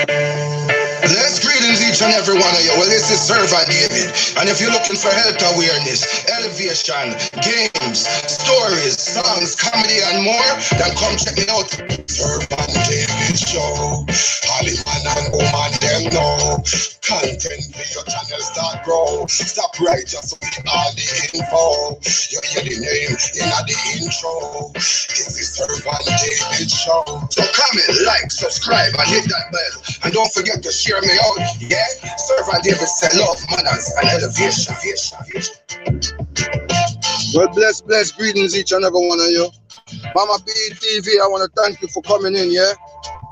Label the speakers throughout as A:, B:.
A: Let's greetings each and every one of you. Well, this is Servant David. And if you're looking for health awareness, elevation, games, stories, songs, comedy, and more, then come check me out. Servant David Show. Hollyman and woman, them know. Content for your channel start grow. Stop right just with all the info. You hear the name in the intro. This is Servant David Show. So comment, like, subscribe, and hit that bell. And don't forget to share me out, yeah? Servant David said love, manners, and elevation. Well, bless, greetings each and every one of you. Mama BTV, I want to thank you for coming in, yeah?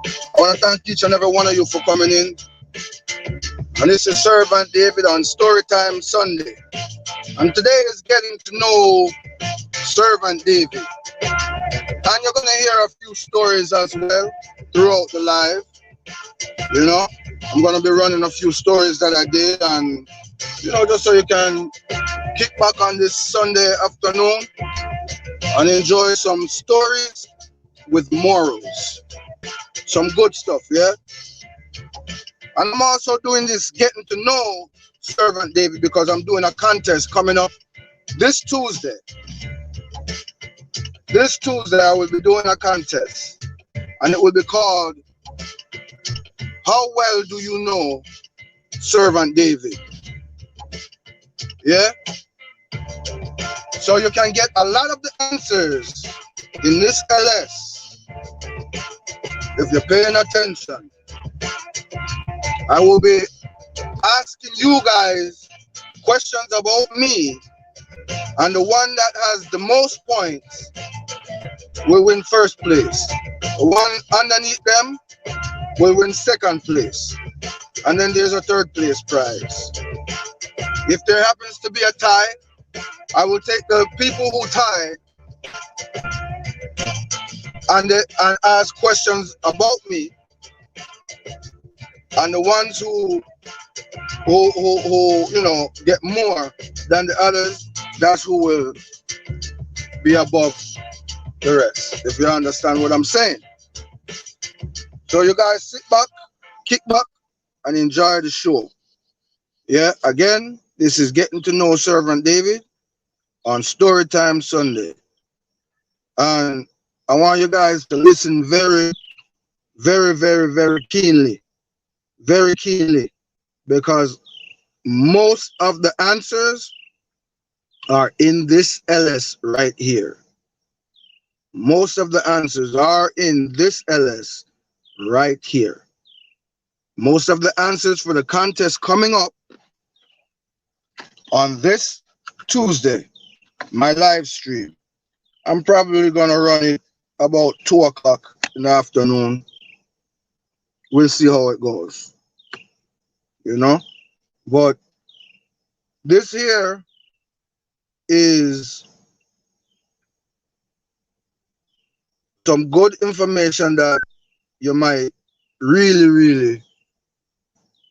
A: I want to thank each and every one of you for coming in. And this is Servant David on Storytime Sunday. And today is getting to know Servant David. And you're going to hear a few stories as well throughout the live. You know, I'm going to be running a few stories that I did, and, you know, just so you can kick back on this Sunday afternoon and enjoy some stories with morals. Some good stuff, yeah? And I'm also doing this getting to know Servant David because I'm doing a contest coming up this Tuesday. This Tuesday, I will be doing a contest, and it will be called How Well Do You Know Servant David? Yeah? So you can get a lot of the answers in this LS if you're paying attention. I will be asking you guys questions about me, and the one that has the most points will win first place. The one underneath them will win second place. And then there's a third place prize. If there happens to be a tie, I will take the people who tie and ask questions about me. And the ones who you know, get more than the others, that's who will be above the rest, if you understand what I'm saying. So you guys sit back, kick back, and enjoy the show. Yeah, again, this is Getting to Know Servant David on Storytime Sunday. And I want you guys to listen very, very, very, very keenly. Very keenly. Because most of the answers are in this LS right here. Most of the answers are in this LS right here. Most of the answers for the contest coming up on this Tuesday, my live stream. I'm probably gonna run it about 2 o'clock in the afternoon. We'll see how it goes. You know? But this here is some good information that you might really, really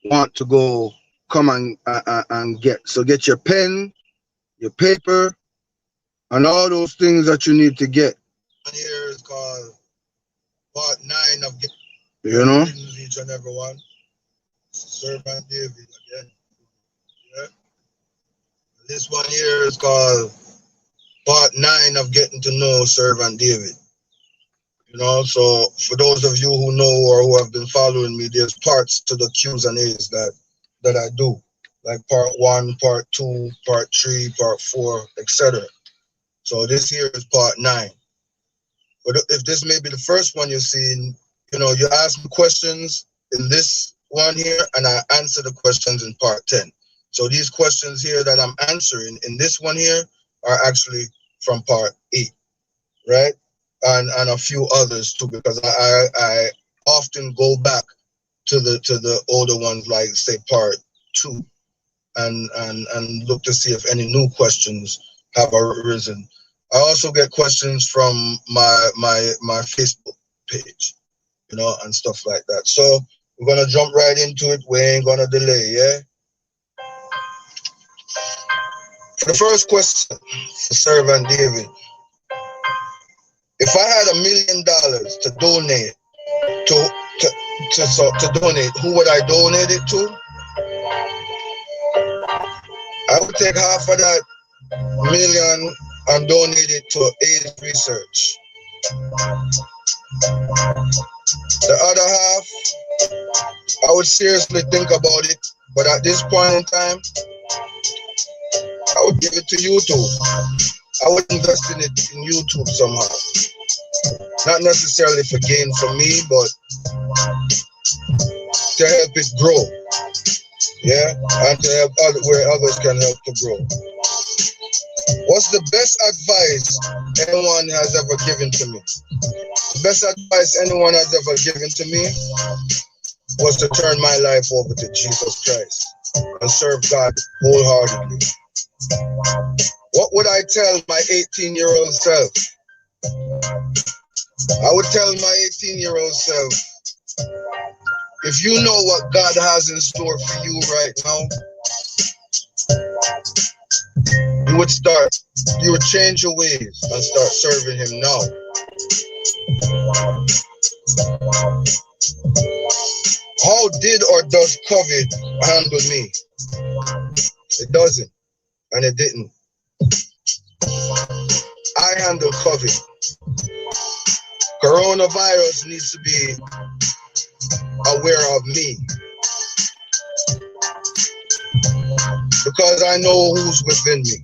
A: want to go come and get. So get your pen, your paper, and all those things that you need to get. Here is called Part 9 of you know, each and every one. Servant David again. Yeah. This one here is called Part 9 of Getting to Know Servant David. You know, so for those of you who know or who have been following me, there's parts to the Q's and A's that I do, like Part 1, Part 2, Part 3, Part 4, etc. So this here is Part 9. But if this may be the first one you're seeing, you know, you ask me questions in this one here, and I answer the questions in Part 10. So these questions here that I'm answering in this one here are actually from Part 8, right? And a few others too, because I often go back to the older ones, like say Part 2, and look to see if any new questions have arisen. I also get questions from my Facebook page, you know, and stuff like that. So we're gonna jump right into it. We ain't gonna delay, yeah? For the first question for Servant David, if I had $1 million to donate to donate, who would I donate it to? I would take half of that million and donate it to AIDS research. The other half, I would seriously think about it, but at this point in time, I would give it to YouTube. I would invest in it in YouTube somehow. Not necessarily for gain for me, but to help it grow. Yeah, and to help where others can help to grow. What's the best advice anyone has ever given to me? The best advice anyone has ever given to me was to turn my life over to Jesus Christ and serve God wholeheartedly. What would I tell my 18-year-old self? I would tell my 18-year-old self, if you know what God has in store for you right now, you would change your ways and start serving Him now. How did or does COVID handle me? It doesn't, and it didn't. I handle COVID. Coronavirus needs to be aware of me, because I know who's within me.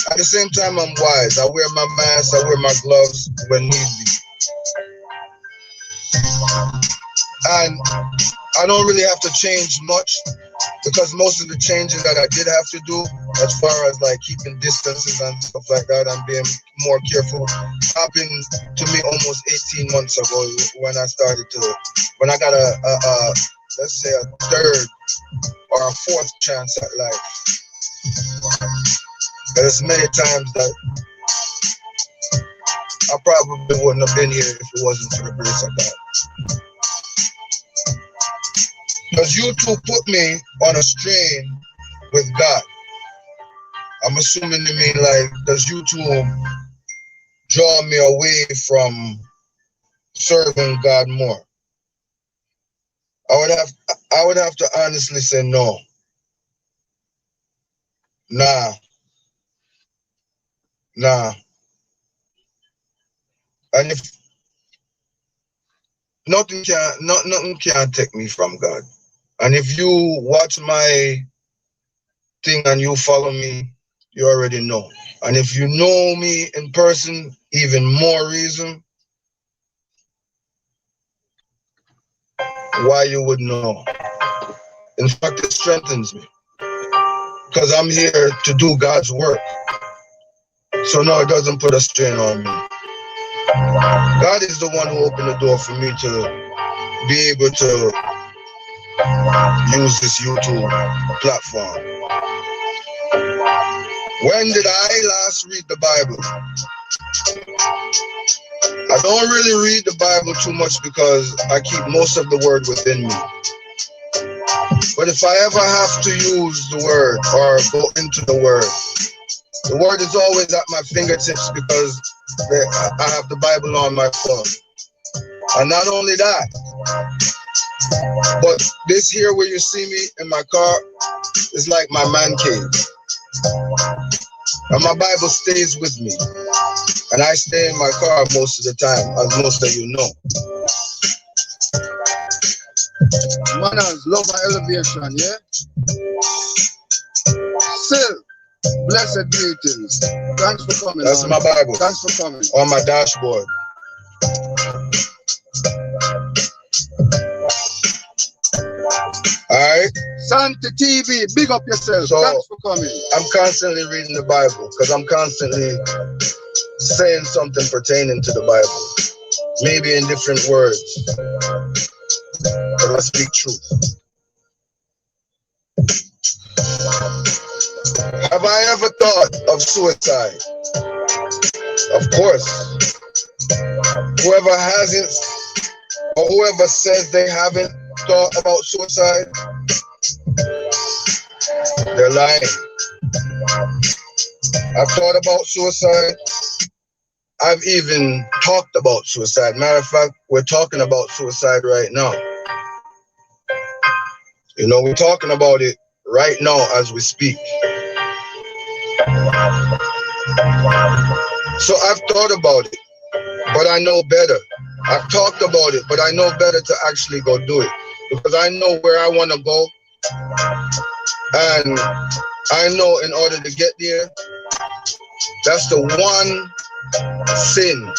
A: At the same time, I'm wise. I wear my mask, I wear my gloves when need be. And I don't really have to change much, because most of the changes that I did have to do, as far as like keeping distances and stuff like that and being more careful, happened to me almost 18 months ago when I got a let's say a third or a fourth chance at life. There's many times that I probably wouldn't have been here if it wasn't for the grace of God. Because YouTube put me on a strain with God. I'm assuming you mean like, does YouTube draw me away from serving God more? I would have to honestly say no. Nah. And if nothing can take me from God. And if you watch my thing and you follow me, you already know. And if you know me in person, even more reason why you would know. In fact, it strengthens me, because I'm here to do God's work. So no, it doesn't put a strain on me. God is the one who opened the door for me to be able to use this YouTube platform. When did I last read the Bible? I don't really read the Bible too much because I keep most of the word within me. But if I ever have to use the word or go into the word is always at my fingertips, because I have the Bible on my phone. And not only that, but this here where you see me in my car is like my man cave. And my Bible stays with me. And I stay in my car most of the time, as most of you know. Manners, love and elevation, yeah? Still, blessed greetings. Thanks for coming. That's my Bible. Thanks for coming. On my dashboard. Alright? Santa TV, big up yourself. So, thanks for coming. I'm constantly reading the Bible, because I'm constantly saying something pertaining to the Bible. Maybe in different words, but I speak truth. Have I ever thought of suicide? Of course. Whoever hasn't, or whoever says they haven't thought about suicide, they're lying. I've thought about suicide. I've even talked about suicide. Matter of fact, we're talking about suicide right now. You know, we're talking about it right now as we speak. So I've thought about it, but I know better. I've talked about it, but I know better to actually go do it, because I know where I want to go. And I know in order to get there, that's the one sin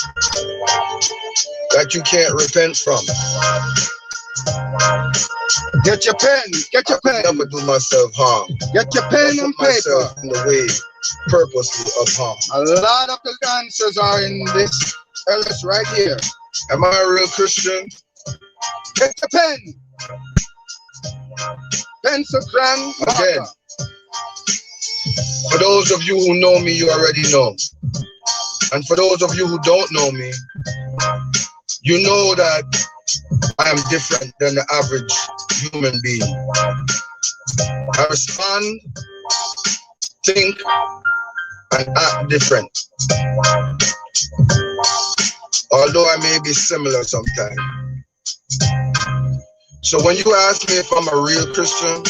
A: that you can't repent from.
B: Get your pen. Get your pen.
A: I'll never do myself harm.
B: Get your pen and paper.
A: In the way purposely of harm.
B: A lot of the answers are in this Ellis right here.
A: Am I a real Christian?
B: Get your pen. Pencil, crayon,
A: again. For those of you who know me, you already know. And for those of you who don't know me, you know that I am different than the average human being. I respond, think, and act different. Although I may be similar sometimes. So when you ask me if I'm a real Christian,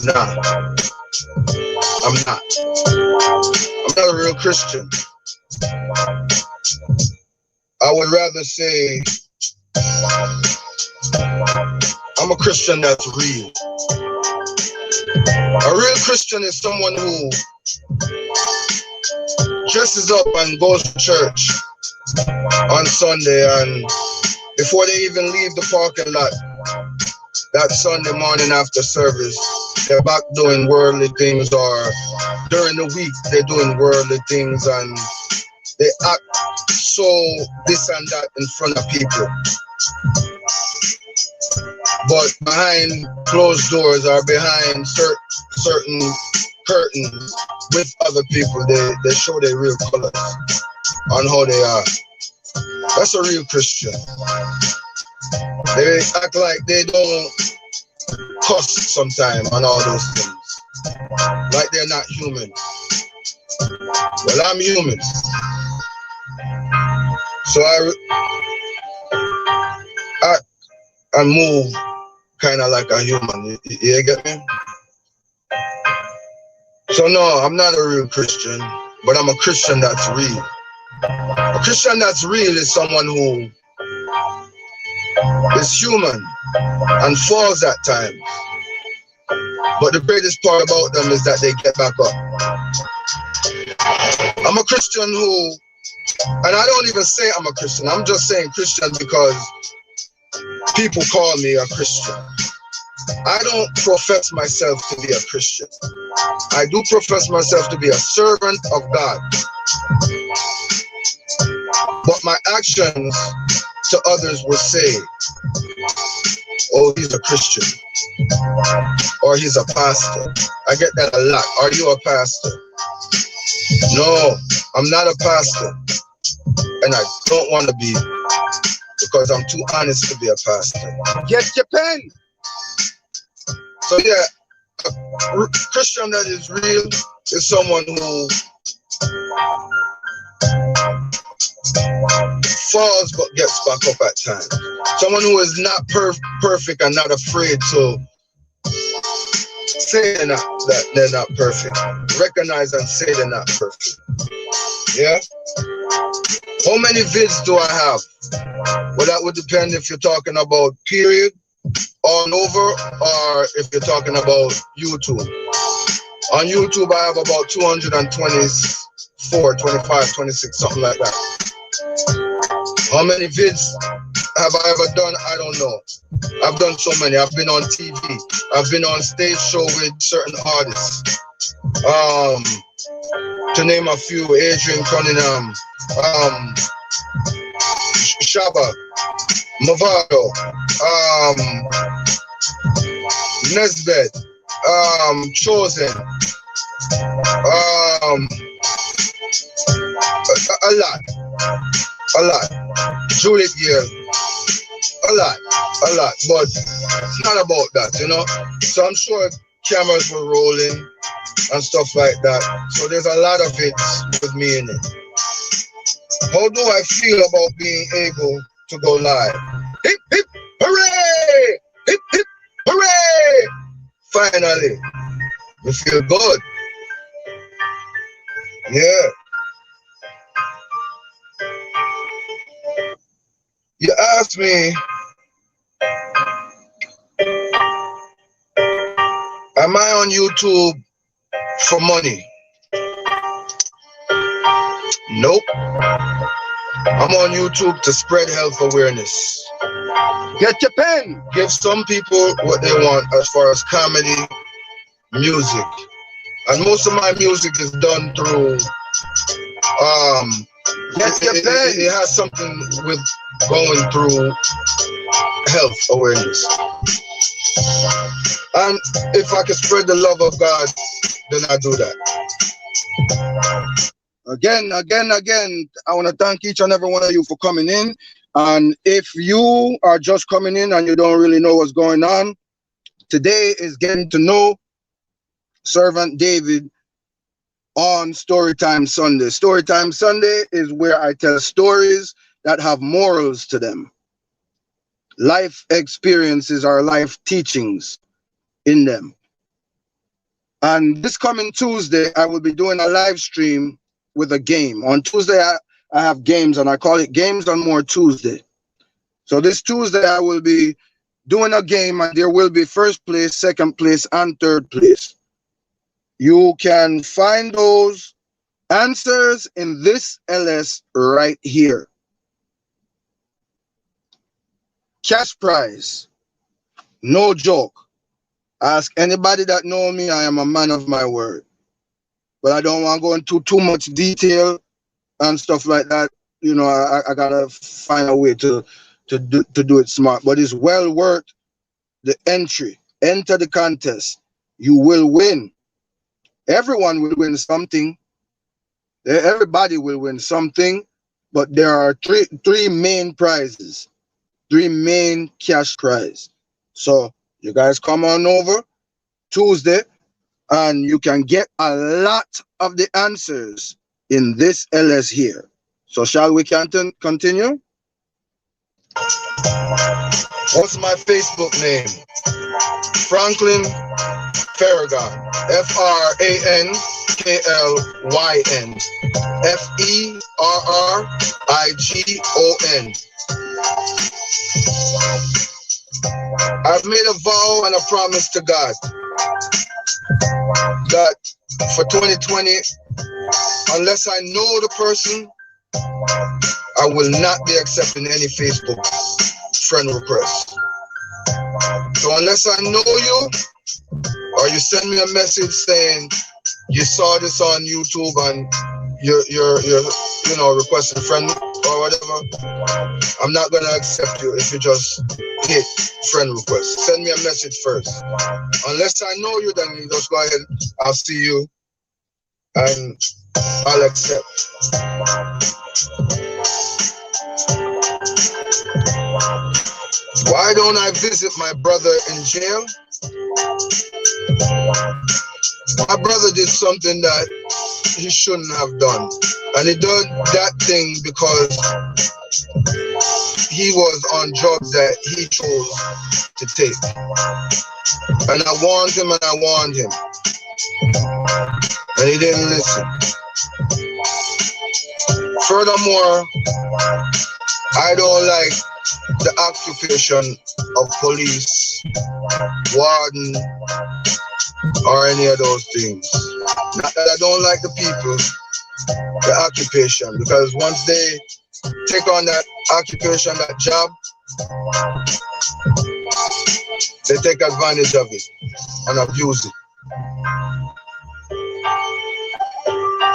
A: nah, I'm not. I'm not a real Christian. I would rather say I'm a Christian that's real. A real Christian is someone who dresses up and goes to church on Sunday, and before they even leave the parking lot that Sunday morning after service, they're back doing worldly things, or during the week they're doing worldly things, and they act so this and that in front of people. But behind closed doors or behind certain curtains with other people, they show their real colors on how they are. That's a real Christian. They act like they don't cuss sometimes and all those things. Like they're not human. Well, I'm human. So I act and move kind of like a human. You get me? So no, I'm not a real Christian, but I'm a Christian that's real. A Christian that's real is someone who is human and falls at times. But the greatest part about them is that they get back up. I'm a Christian who, and I don't even say I'm a Christian, I'm just saying Christian because people call me a Christian. I don't profess myself to be a Christian. I do profess myself to be a servant of God. But my actions to others will say, oh, he's a Christian, or he's a pastor. I get that a lot. Are you a pastor? No, I'm not a pastor, and I don't want to be, because I'm too honest to be a pastor.
B: Get your pen.
A: So yeah, a Christian that is real is someone who falls but gets back up at times. Someone who is not perfect and not afraid to say that they're not perfect. Recognize and say they're not perfect. Yeah? How many vids do I have? Well, that would depend if you're talking about period, all over, or if you're talking about YouTube. On YouTube, I have about 224, 25, 26, something like that. How many vids have I ever done? I don't know. I've done so many. I've been on TV. I've been on stage show with certain artists. To name a few, Adrian Cunningham, Shaba, Movado, Nesbeth, Chosen, a lot. Juliet Gale, a lot. But it's not about that, you know. So I'm sure cameras were rolling and stuff like that. So there's a lot of it with me in it. How do I feel about being able to go live? Hip, hip, hooray! Hip, hip, hooray! Finally, we feel good. Yeah. You asked me, am I on YouTube for money? Nope. I'm on YouTube to spread health awareness. Get your pen. Give some people what they want as far as comedy, music. And most of my music is done through get your pen. It has something with going through health awareness. And if I can spread the love of God, then I do that. Again, I want to thank each and every one of you for coming in. And if you are just coming in and you don't really know what's going on, today is getting to know Servant David on Storytime Sunday. Storytime Sunday is where I tell stories that have morals to them. Life experiences or life teachings in them. And this coming Tuesday, I will be doing a live stream with a game. On Tuesday, I have games, and I call it Games on More Tuesday. So this Tuesday, I will be doing a game, and there will be first place, second place, and third place. You can find those answers in this LS right here. Cash prize, no joke. Ask anybody that know me, I am a man of my word. But I don't want to go into too much detail and stuff like that. You know, I gotta find a way to do it smart. But it's well worth the entry. Enter the contest. You will win. Everyone will win something. Everybody will win something. But there are three main prizes. 3 main cash prize. So you guys come on over Tuesday, and you can get a lot of the answers in this LS here. So shall we continue? What's my Facebook name? Franklin Ferrigon. FranklYN. FERRIGON. I've made a vow and a promise to God that for 2020, unless I know the person, I will not be accepting any Facebook friend requests. So unless I know you, or you send me a message saying you saw this on YouTube and you're requesting friend or whatever, I'm not gonna accept you if you just hit friend request. Send me a message first. Unless I know you, then you just go ahead. I'll see you and I'll accept. Why don't I visit my brother in jail? My brother did something that he shouldn't have done. And he did that thing because he was on drugs that he chose to take. And I warned him and I warned him. And he didn't listen. Furthermore, I don't like the occupation of police, warden, or any of those things. Not that I don't like the people, the occupation, because once they take on that occupation, that job, they take advantage of it and abuse it.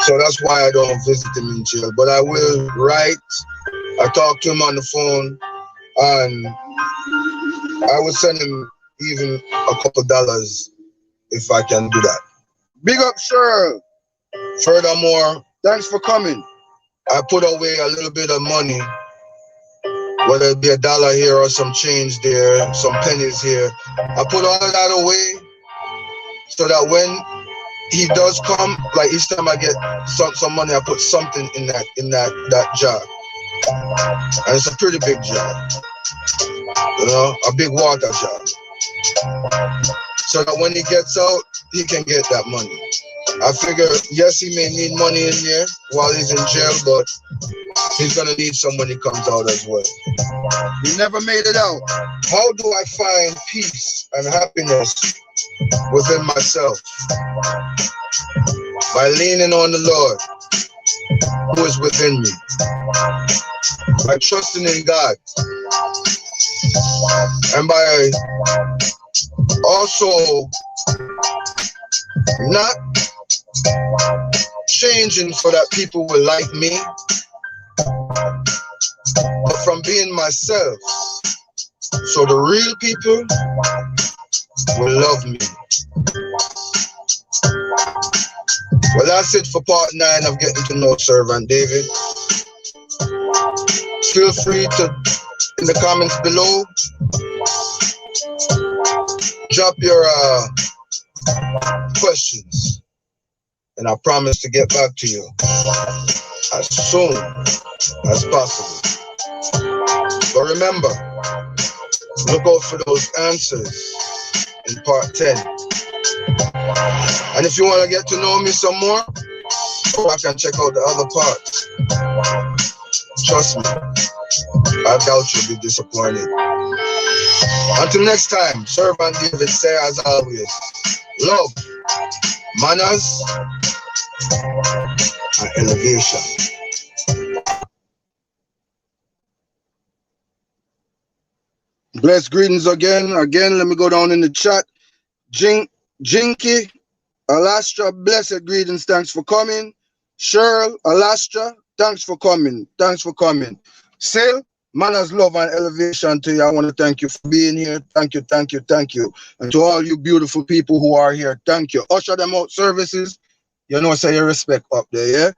A: So that's why I don't visit him in jail. But I will write, I talk to him on the phone, and I will send him even a couple dollars if I can do that. Big up, sir. Furthermore, thanks for coming. I put away a little bit of money, whether it be $1 here or some change there, some pennies here. I put all of that away so that when he does come, like each time I get some money, I put something in that jar. And it's a pretty big jar. You know, a big water jar. So that when he gets out, he can get that money. I figure, yes, he may need money in there while he's in jail, but he's gonna need some when he comes out as well.
B: He never made it out.
A: How do I find peace and happiness within myself? By leaning on the Lord, who is within me. By trusting in God. And by also not changing so that people will like me, but from being myself, so the real people will love me. Well, that's it for part 9 of Getting to Know Servant David. Feel free to, in the comments below, drop your questions, and I promise to get back to you as soon as possible. But remember, look out for those answers in part 10. And if you want to get to know me some more, go back and check out the other parts. Trust me, I doubt you'll be disappointed. Until next time, Servant David say as always, love, manners, and elevation. Blessed greetings again. Let me go down in the chat. Jinky, Alastra, blessed greetings. Thanks for coming. Cheryl, Alastra, thanks for coming. Sil, manners, love, and elevation to you. I want to thank you for being here. Thank you. And to all you beautiful people who are here, thank you. Usher them out services. You know, say your respect up there, yeah?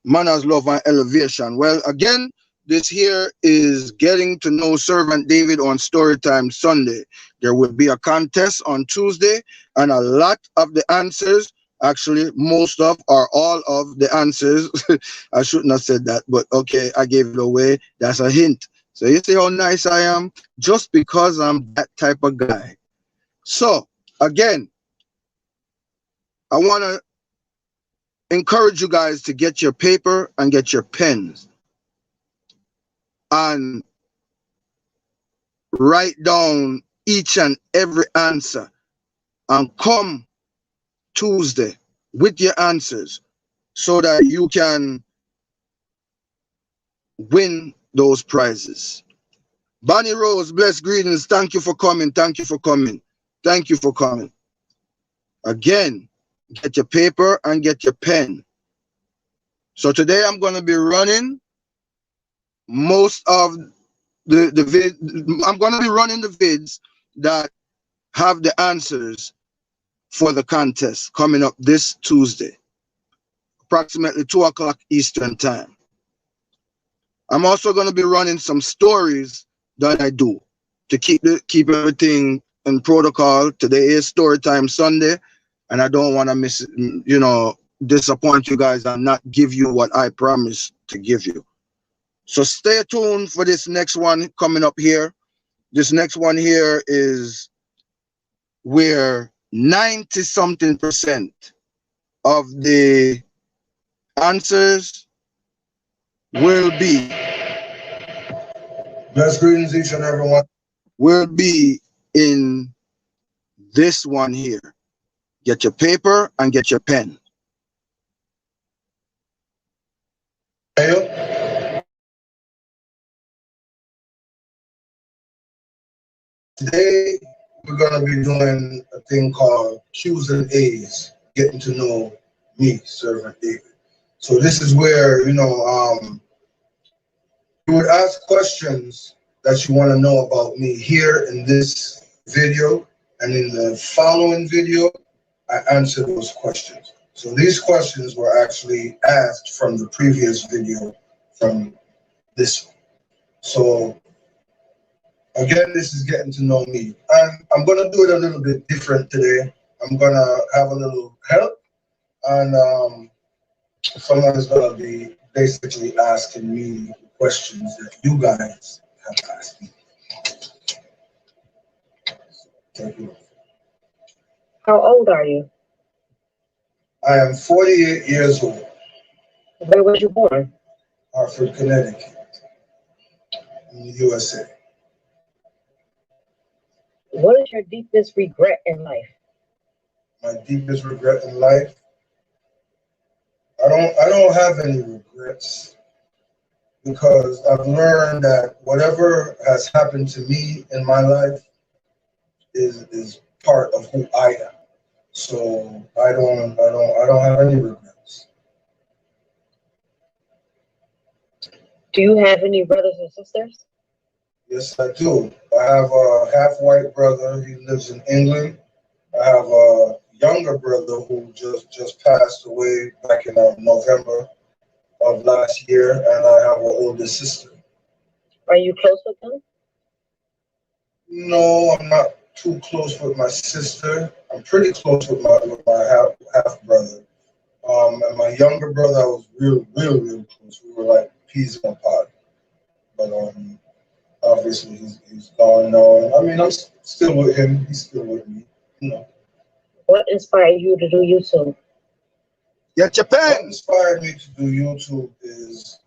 A: Manners, love, and elevation. Well, again, this here is Getting to Know Servant David on Storytime Sunday. There will be a contest on Tuesday, and a lot of the answers, actually most of or all of the answers, I shouldn't have said that, but okay, I gave it away. That's a hint. So you see how nice I am? Just because I'm that type of guy. So, again, I want to encourage you guys to get your paper and get your pens and write down each and every answer and come Tuesday with your answers so that you can win those prizes. Bonnie Rose, blessed greetings. Thank you for coming. Again, get your paper and get your pen. So today I'm going to be running most of I'm going to be running the vids that have the answers for the contest coming up this Tuesday, approximately 2 o'clock Eastern time. I'm also going to be running some stories that I do to keep everything in protocol. Today is Storytime Sunday, and I don't want to disappoint you guys and not give you what I promised to give you. So stay tuned for this next one coming up here. This next one here is where 90-something% of the answers will be. Blessed greetings, each and everyone. Will be in this one here. Get your paper and get your pen. Today, we're going to be doing a thing called Q's and A's, getting to know me, Servant David. So this is where, you would ask questions that you want to know about me here in this video, and in the following video, I answer those questions. So these questions were actually asked from the previous video from this one. So again, this is getting to know me. And I'm going to do it a little bit different today. I'm going to have a little help And someone is gonna be basically asking me questions that you guys have asked me. Thank you.
C: How old are you?
A: I am 48 years old,
C: Where was you born?
A: Hartford, Connecticut, in the USA.
C: What is your deepest regret in life?
A: My deepest regret in life, I don't have any regrets because I've learned that whatever has happened to me in my life is part of who I am. So I don't have any regrets.
C: Do you have any brothers and sisters?
A: Yes, I do. I have a half white brother. He lives in England. I have a younger brother who just passed away back in November of last year, and I have an older sister.
C: Are you close with them?
A: No, I'm not too close with my sister. I'm pretty close with my half brother. And my younger brother, I was real close. We were like peas in a pod. But obviously he's gone now. I mean, still with him. He's still with me. You know.
C: What inspired you to do YouTube?
A: Get your pen. What inspired me to do YouTube is,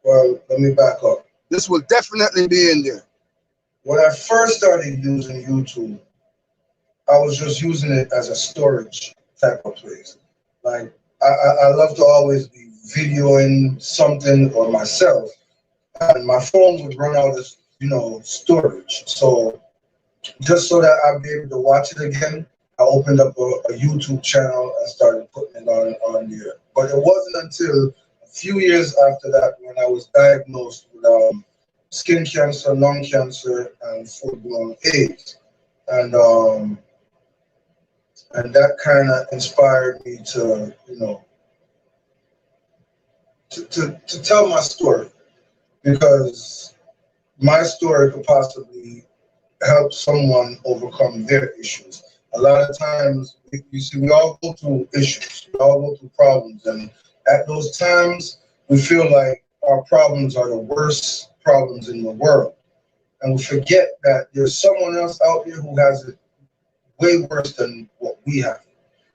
A: well, let me back up. This will definitely be in there. When I first started using YouTube, I was just using it as a storage type of place. Like I love to always be videoing something or myself, and my phone would run out of storage. So just so that I'd be able to watch it again, I opened up a YouTube channel and started putting it on there. But it wasn't until a few years after that when I was diagnosed with skin cancer, lung cancer, and full-blown AIDS, and that kind of inspired me to to tell my story, because my story could possibly help someone overcome their issues. A lot of times, you see, we all go through issues, we all go through problems, and at those times, we feel like our problems are the worst problems in the world. And we forget that there's someone else out there who has it way worse than what we have.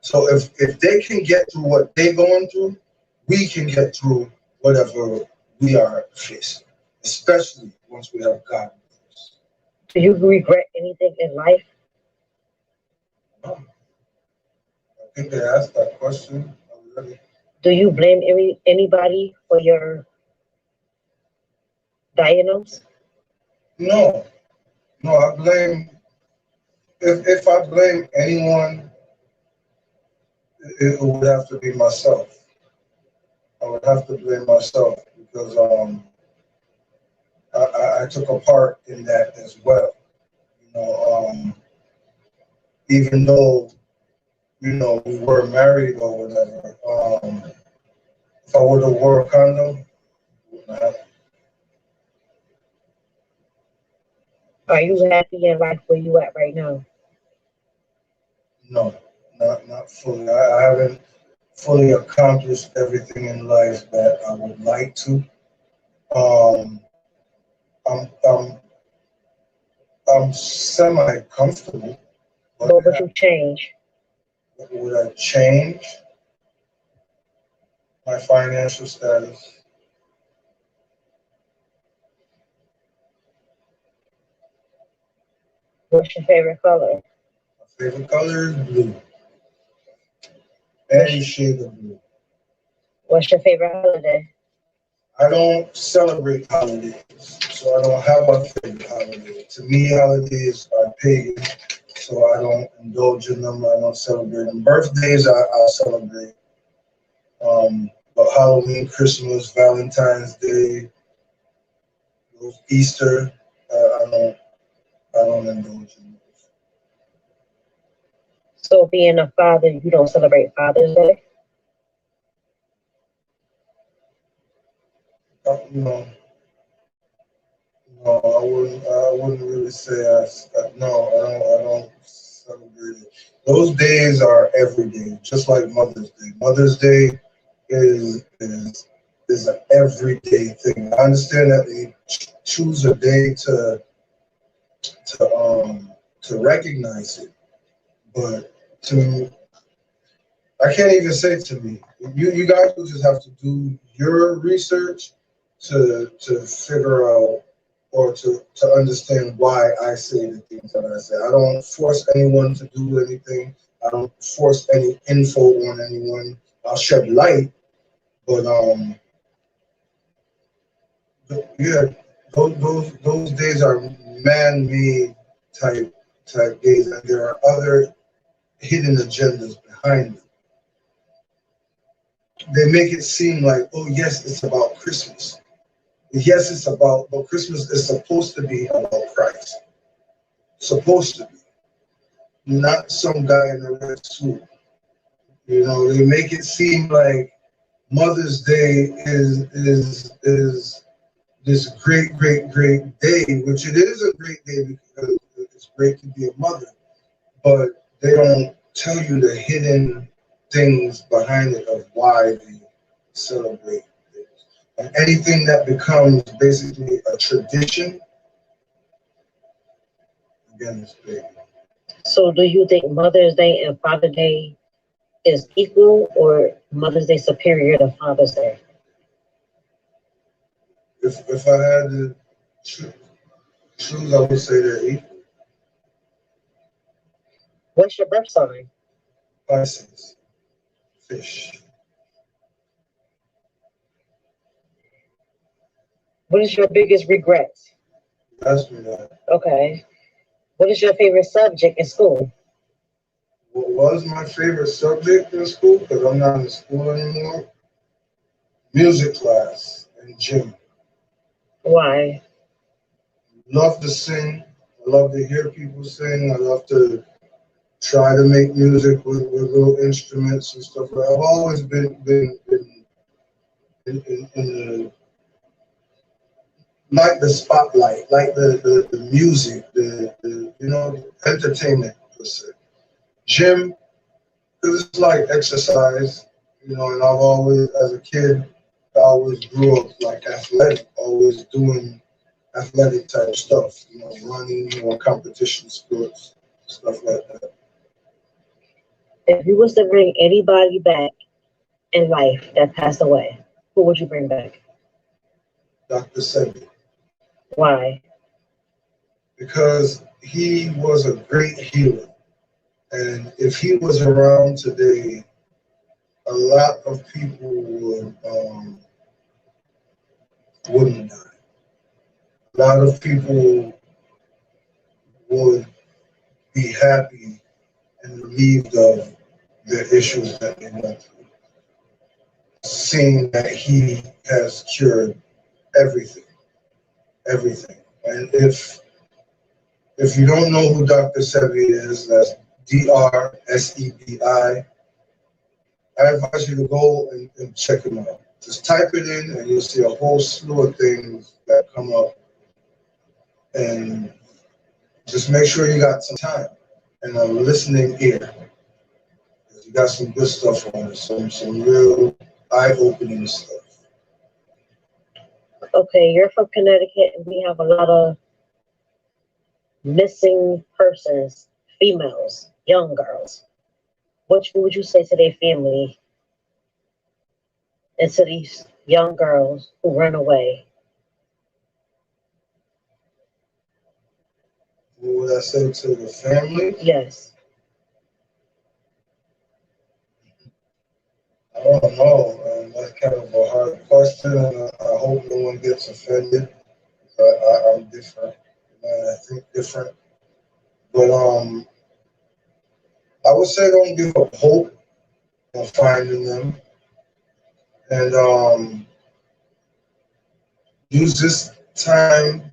A: So if they can get through what they're going through, we can get through whatever we are facing, especially once we have God.
C: Do you regret anything in life?
A: I think they asked that question already.
C: Do you blame anybody for your diagnosis?
A: No, no, I blame, if I blame anyone, it would have to be myself. I would have to blame myself because I took a part in that as well. Even though we were married or whatever, if I would have wore a condom, wouldn't have.
C: Are you happy in life where you at right now?
A: No, not fully. I haven't fully accomplished everything in life that I would like to. Um, I'm I'm I'm semi comfortable.
C: What would you change?
A: Would I change my financial status?
C: What's your favorite color?
A: My favorite color is blue. Any shade of blue.
C: What's your favorite holiday?
A: I don't celebrate holidays, so I don't have a favorite holiday. To me, holidays are pagan, so I don't indulge in them. I don't celebrate them. Birthdays, I celebrate. But Halloween, Christmas, Valentine's Day, Easter, I don't indulge in those.
C: So being a father, you don't celebrate Father's Day?
A: No, no, I wouldn't. I wouldn't really say no. I don't
D: celebrated. Those days are every day, just like Mother's Day. Mother's Day is an everyday thing. I understand that they choose a day to recognize it, but to me, I can't even say to me. You guys will just have to do your research to figure out or to understand why I say the things that I say. I don't force anyone to do anything. I don't force any info on anyone. I'll shed light, but yeah, those days are man-made type days, and there are other hidden agendas behind them. They make it seem like, oh yes, it's about Christmas. Yes, it's about, but Christmas is supposed to be about Christ. Supposed to be. Not some guy in a red suit. You know, they make it seem like Mother's Day is this great day, which it is a great day because it's great to be a mother. But they don't tell you the hidden things behind it of why they celebrate things. And anything that becomes basically a tradition, again, it's big.
C: So do you think Mother's Day and Father's Day is equal, or Mother's Day superior to Father's Day?
D: If I had to choose, I would say they're equal.
C: What's your birth sign?
D: Pisces, fish.
C: What is your biggest regret?
D: Ask me that.
C: Okay. What is your favorite subject in school?
D: What was my favorite subject in school, because I'm not in school anymore? Music class and gym.
C: Why?
D: Love to sing. I love to hear people sing. I love to try to make music with little instruments and stuff. I've always been in the, like the spotlight, like the music, the entertainment per se. Gym, because it's like exercise, and I've always, as a kid, I always grew up like athletic, always doing athletic type stuff, running, competition sports, stuff like that.
C: If you was to bring anybody back in life that passed away, who would you bring back?
D: Dr. Sebi.
C: Why?
D: Because he was a great healer. And if he was around today, a lot of people wouldn't die. A lot of people would be happy and relieved of the issues that they went through, seeing that he has cured everything. And if you don't know who Dr. Sebi is, that's DrSebi. I advise you to go and check him out. Just type it in and you'll see a whole slew of things that come up. And just make sure you got some time and a listening ear. You got some good stuff on it, some real eye-opening stuff.
C: Okay, you're from Connecticut, and we have a lot of missing persons, females, young girls. What would you say to their family and to these young girls who run away?
D: What would I say to the family?
C: Yes.
D: I don't know. That's kind of a hard question, and I hope no one gets offended. I'm different. I think different. But I would say don't give up hope on finding them. And use this time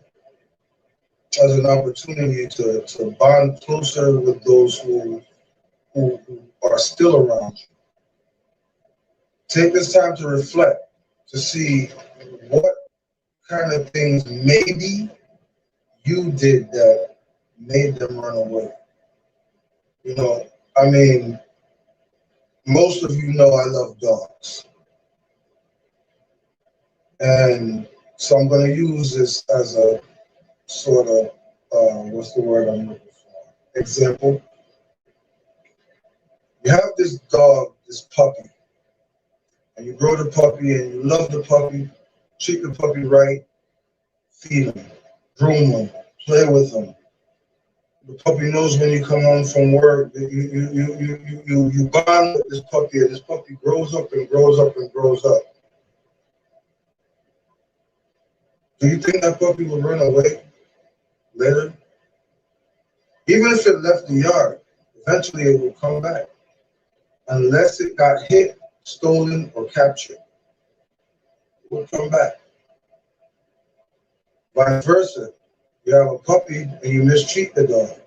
D: as an opportunity to bond closer with those who are still around you. Take this time to reflect, to see what kind of things maybe you did that made them run away. You know, I mean, most of you know I love dogs. And so I'm going to use this as a sort of, what's the word I'm looking for? Example. You have this dog, this puppy, and you grow the puppy and you love the puppy, treat the puppy right, feed him, groom him, play with him. The puppy knows when you come home from work, you bond with this puppy, and this puppy grows up and grows up and grows up. Do you think that puppy will run away later? Even if it left the yard, eventually it will come back. Unless it got hit, stolen, or captured, it will come back. Vice versa. You have a puppy and you mistreat the dog.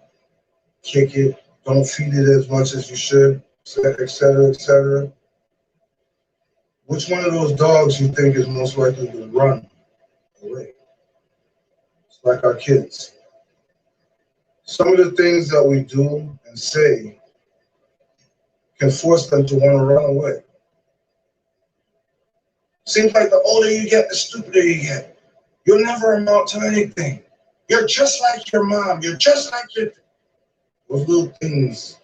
D: Kick it, don't feed it as much as you should, etc., etc. Which one of those dogs you think is most likely to run away? It's like our kids. Some of the things that we do and say can force them to want to run away. Seems like the older you get, the stupider you get. You'll never amount to anything. You're just like your mom. You're just like your... Those little things,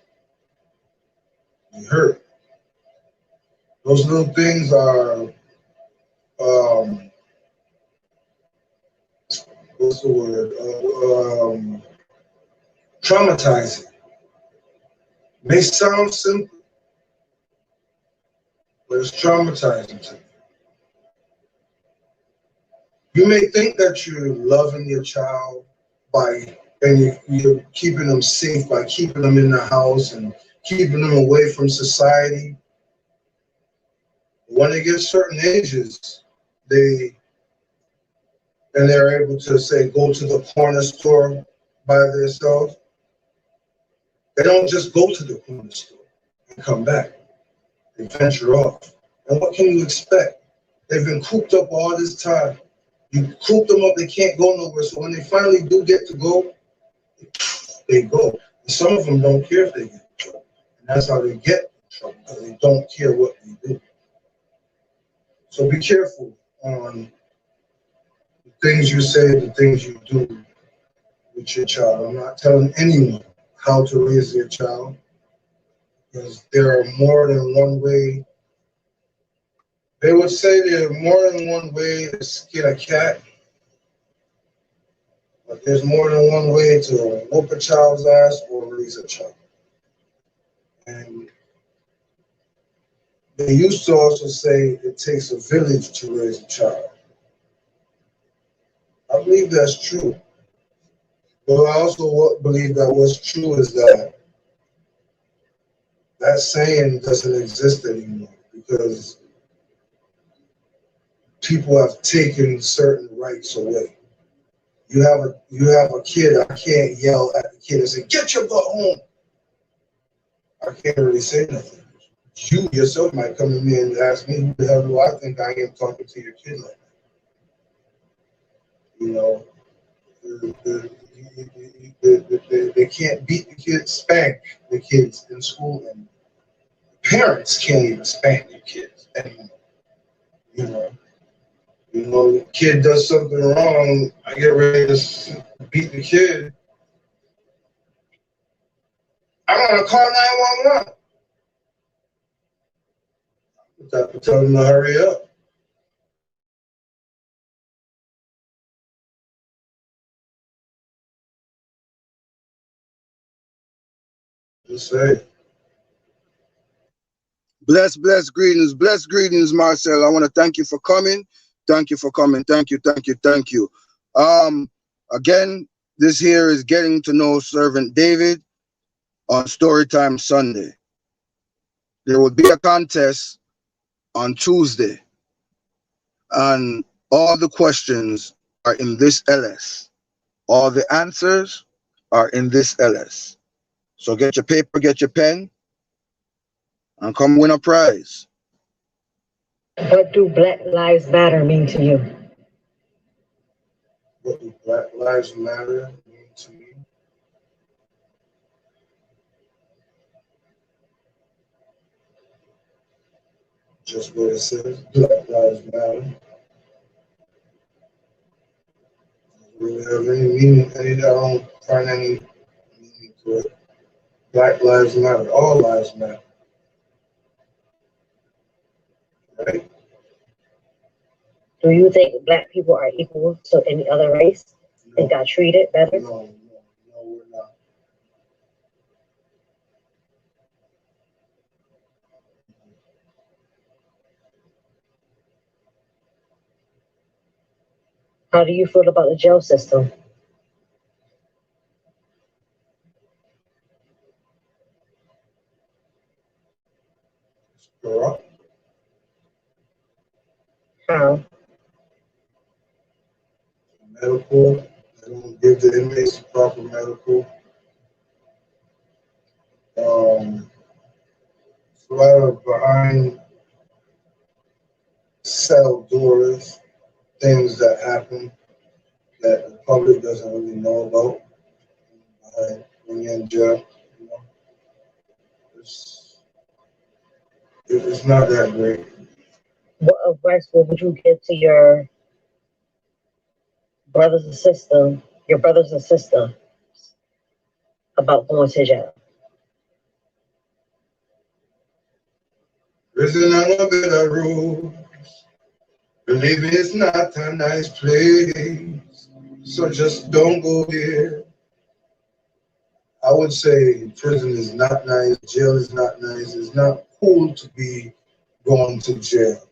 D: they hurt. Those little things are, what's the word? Traumatizing. May sound simple, but it's traumatizing to you. You may think that you're loving your child and you're keeping them safe by keeping them in the house and keeping them away from society. When they get certain ages, they're able to say, go to the corner store by themselves. They don't just go to the corner store and come back. They venture off. And what can you expect? They've been cooped up all this time. You coop them up, they can't go nowhere. So when they finally do get to go, they go. And some of them don't care if they get in trouble. And that's how they get in trouble, because they don't care what they do. So be careful on the things you say, the things you do with your child. I'm not telling anyone how to raise their child, because there are more than one way. They would say there are more than one way to skin a cat, but there's more than one way to whoop a child's ass or raise a child. And they used to also say it takes a village to raise a child. I believe that's true. But I also believe that what's true is that that saying doesn't exist anymore, because people have taken certain rights away. You have a kid, I can't yell at the kid and say, get your butt home. I can't really say nothing. You yourself might come to me and ask me, who the hell do I think I am talking to your kid like that? You know, they can't beat the kids, spank the kids in school, and parents can't even spank their kids anymore. You know, the kid does something wrong, I get ready to beat the kid. I'm gonna call 911. I tell them to hurry up. Just say.
A: Bless greetings, Marcel. I want to thank you for coming. Thank you for coming. Thank you. Again, this here is Getting to Know Servant David on Storytime Sunday. There will be a contest on Tuesday, and all the questions are in this LS. All the answers are in this LS. So get your paper, get your pen, and come win a prize.
C: What do Black Lives Matter mean to you?
D: What do Black Lives Matter mean to me? Just what it says. Black Lives Matter. Really have any meaning, I don't find any meaning to it. Black Lives Matter. All lives matter. Right?
C: Do you think black people are equal to any other race and got treated better?
D: No, we're not.
C: How do you feel about the jail system?
D: It's corrupt.
C: How?
D: Medical. They don't give the inmates proper medical. It's a lot of behind cell doors, things that happen that the public doesn't really know about when you're in jail. You know, it's not that great.
C: What advice would you give to your brothers and sisters about going to jail?
D: Prison on a bed of rules. Believe me, it's not a nice place. So just don't go there. I would say prison is not nice, jail is not nice. It's not cool to be going to jail.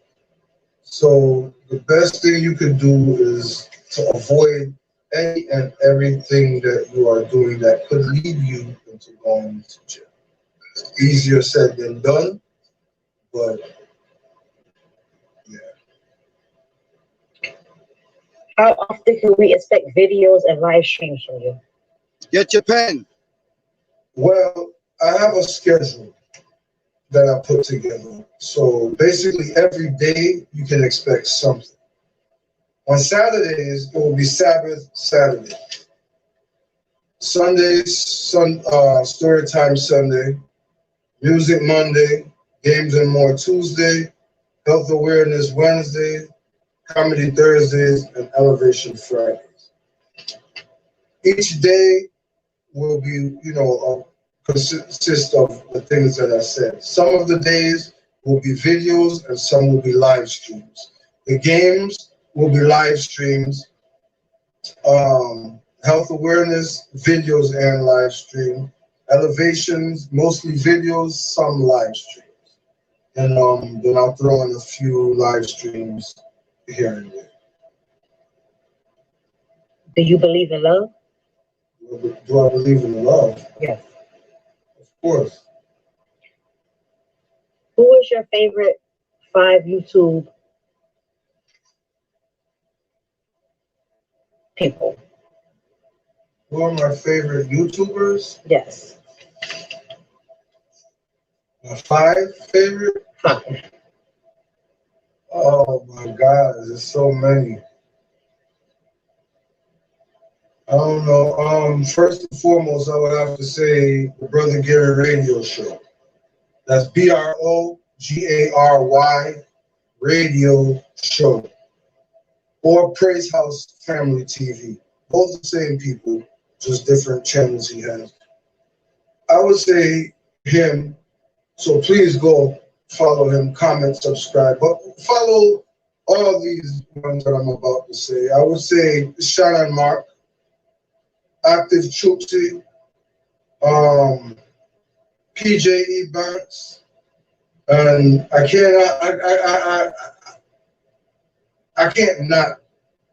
D: So the best thing you could do is to avoid any and everything that you are doing that could lead you into going to jail. It's easier said than done, but yeah.
C: How often can we expect videos and live streams from you?
A: Get your pen.
D: Well, I have a schedule that I put together. So basically every day you can expect something. On Saturdays, it will be Sabbath Saturday. Sundays, story time Sunday. Music Monday. Games and More Tuesday. Health Awareness Wednesday. Comedy Thursdays, and Elevation Fridays. Each day will be, consist of the things that I said. Some of the days will be videos and some will be live streams. The games will be live streams, health awareness, videos and live stream. Elevations, mostly videos, some live streams. And then I'll throw in a few live streams here and there.
C: Do you believe in love?
D: Do I believe in love?
C: Yes.
D: Of course.
C: Who is your favorite 5 YouTube people?
D: Who are my favorite YouTubers?
C: Yes.
D: My 5 favorite?
C: 5.
D: Oh my God, there's so many. I don't know. First and foremost, I would have to say the Brother Gary Radio Show. That's BROGARY Radio Show. Or Praise House Family TV. Both the same people, just different channels he has. I would say him, so please go follow him, comment, subscribe, but follow all these ones that I'm about to say. I would say Shannon Mark, Active Choopsy, PJ Banks, and I can't not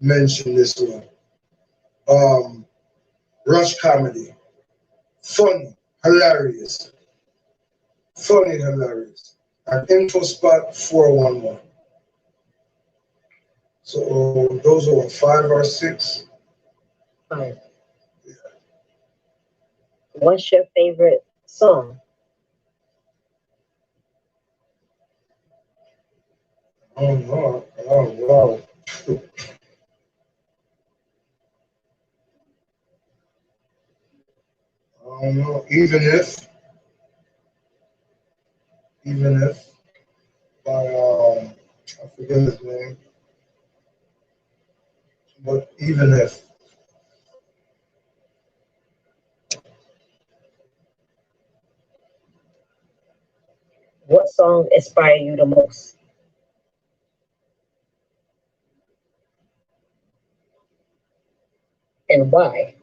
D: mention this one. Rush Comedy, funny, hilarious, and InfoSpot 411. So those are 5 or 6.
C: 5. What's your favorite song?
D: Oh no! Oh wow! I don't know. Even if by even if.
C: What song inspire you the most? And why?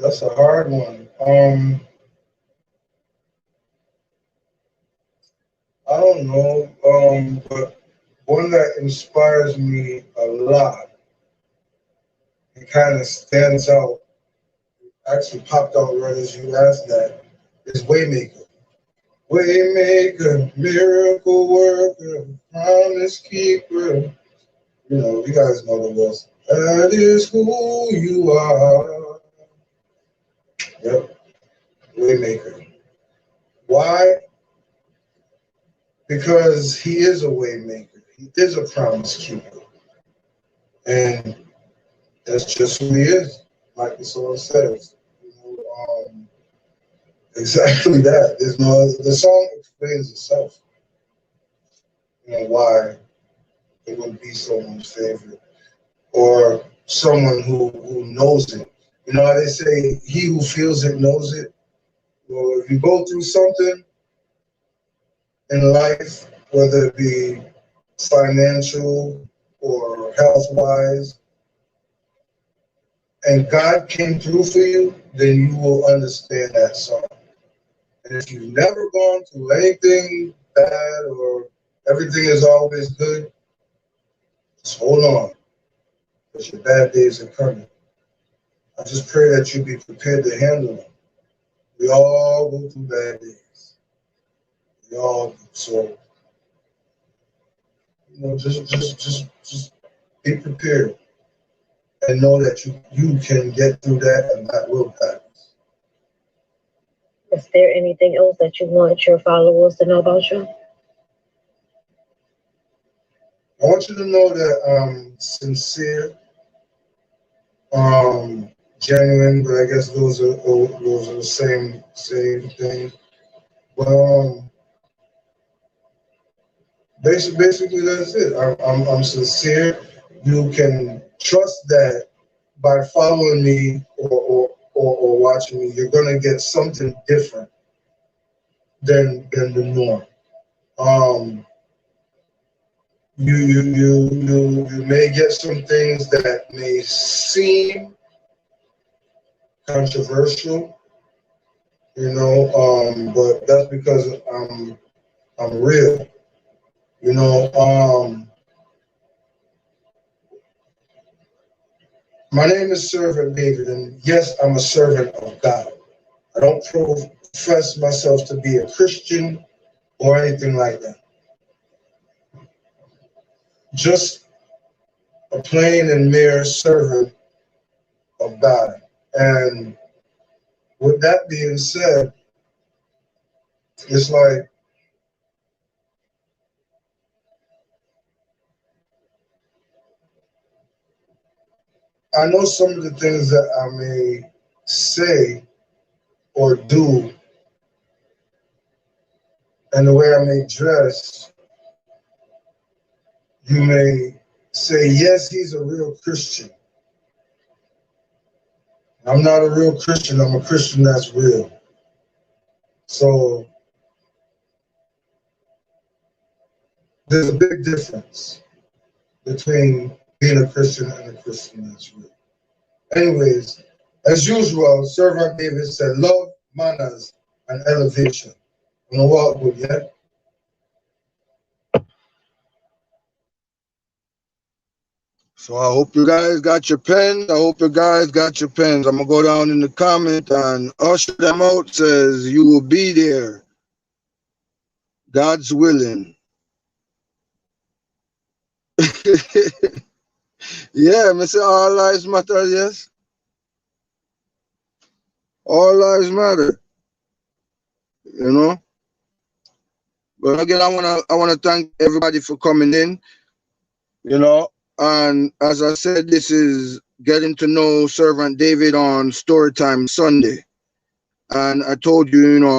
D: That's a hard one. I don't know, but one that inspires me a lot, it kind of stands out, actually popped out right as you asked that, is Waymaker. Waymaker, miracle worker, promise keeper. You know, you guys know the words. That is who you are. Yep, Waymaker. Why? Because he is a Waymaker. He is a promise keeper. And that's just who he is, like the song says. You know, exactly that. There's no, the song explains itself. You know, why it would be someone's favorite or someone who knows it. You know how they say, he who feels it knows it? Well, if you go through something in life, whether it be financial or health-wise, and God came through for you, then you will understand that song. And if you've never gone through anything bad or everything is always good, just hold on, because your bad days are coming. I just pray that you be prepared to handle them. We all go through bad days. We all do. So, you know, just be prepared and know that you can get through that and that will pass.
C: Is there anything else that you want your followers to know about you?
D: I want you to know that I'm sincere, genuine, but I guess those are the same thing. But basically that's it. I'm sincere. You can trust that by following me or watching me, you're gonna get something different than the norm. You may get some things that may seem controversial, you know, but that's because I'm real, you know. My name is Servant David, and yes, I'm a servant of God. I don't profess myself to be a Christian or anything like that. Just a plain and mere servant of God. And with that being said, it's like I know some of the things that I may say or do and the way I may dress, you may say, yes, he's a real Christian. I'm not a real Christian, I'm a Christian that's real. So there's a big difference between being a Christian and a Christian that's real. Anyways, as usual, Servant David said, love, manners, and elevation. I'm gonna walk with you.
A: So I hope you guys got your pens. I hope you guys got your pens. I'm gonna go down in the comment and usher them out. Says you will be there. God's willing. Yeah, Mr. All lives matter, yes. All lives matter. You know? But again, I wanna thank everybody for coming in, you know. And as I said, this is getting to know Servant David on Storytime Sunday. And I told you, you know,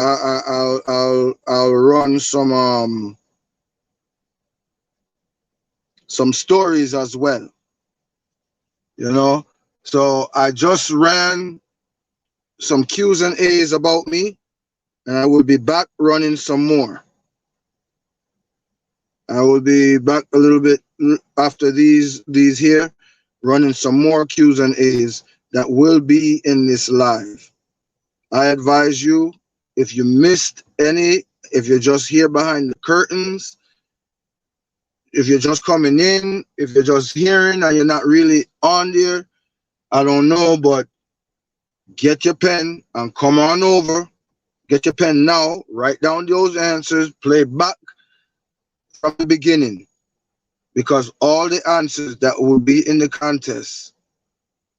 A: I'll run some stories as well, you know. So I just ran some Q's and A's about me, and I will be back running some more. I will be back a little bit after these here, running some more Q's and A's that will be in this live. I advise you, if you missed any, if you're just here behind the curtains, if you're just coming in, if you're just hearing and you're not really on there, I don't know, but get your pen and come on over. Get your pen now, write down those answers, play back from the beginning, because all the answers that will be in the contest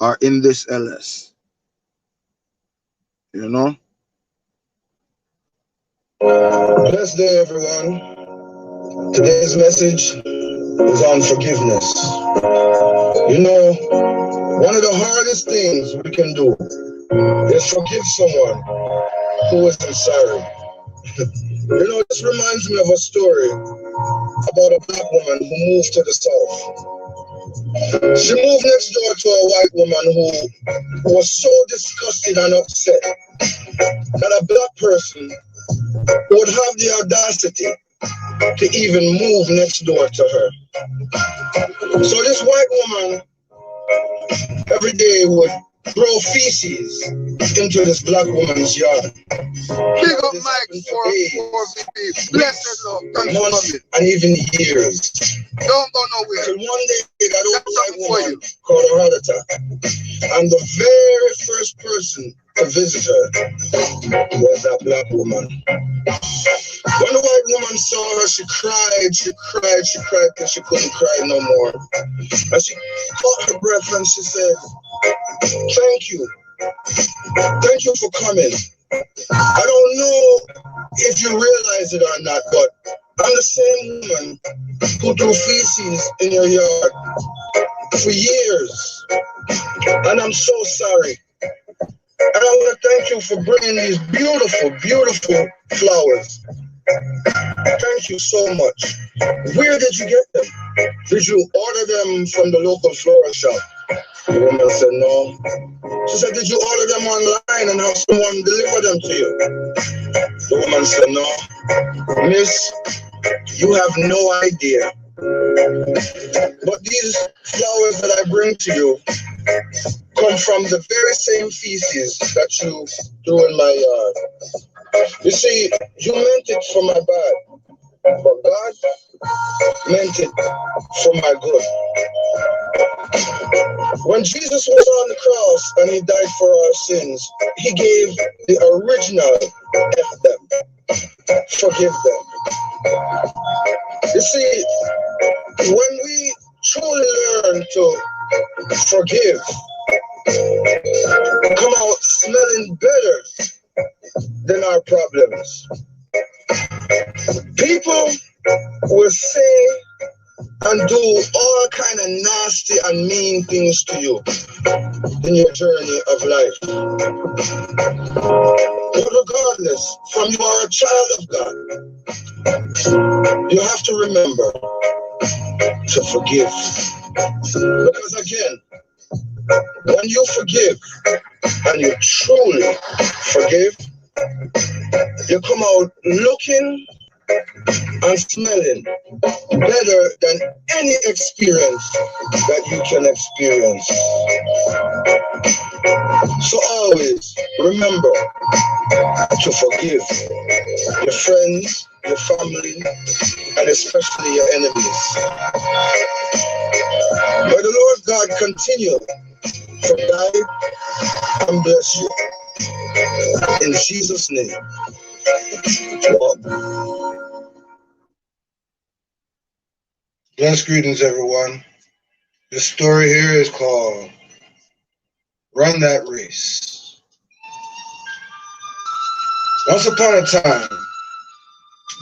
A: are in this LS. You know?
D: Blessed day, everyone. Today's message is on forgiveness. You know, one of the hardest things we can do is forgive someone who isn't sorry. You know, this reminds me of a story about a black woman who moved to the South. She moved next door to a white woman who was so disgusted and upset that a black person would have the audacity to even move next door to her. So this white woman every day would throw feces into this black woman's yard.
A: Big up Mike for VP. Blessed Lord.
D: Months and even years.
A: Don't go nowhere.
D: Till one day that old white woman caught a heart attack. And the very first person to visit her was that black woman. When the white woman saw her, she cried till she couldn't cry no more. And she caught her breath and she said, "Thank you. Thank you for coming. I don't know if you realize it or not, but I'm the same woman who threw feces in your yard for years. And I'm so sorry. And I want to thank you for bringing these beautiful, beautiful flowers. Thank you so much. Where did you get them? Did you order them from the local floral shop?" The woman said, "No." She said, "Did you order them online and have someone deliver them to you?" The woman said, "No. Miss, you have no idea. But these flowers that I bring to you come from the very same feces that you threw in my yard. You see, you meant it for my bad, but God meant it for my good. When Jesus was on the cross and he died for our sins, he gave the original F them. Forgive them." You see, when we truly learn to forgive, come out smelling better than our problems. People will say and do all kind of nasty and mean things to you in your journey of life. But regardless, from you are a child of God, you have to remember to forgive. Because again, when you forgive and you truly forgive, you come out looking and smelling better than any experience that you can experience. So always remember to forgive your friends, your family, and especially your enemies. May the Lord God continue to guide and bless you. In Jesus' name. Blessed greetings, everyone. This story here is called Run That Race. Once upon a time,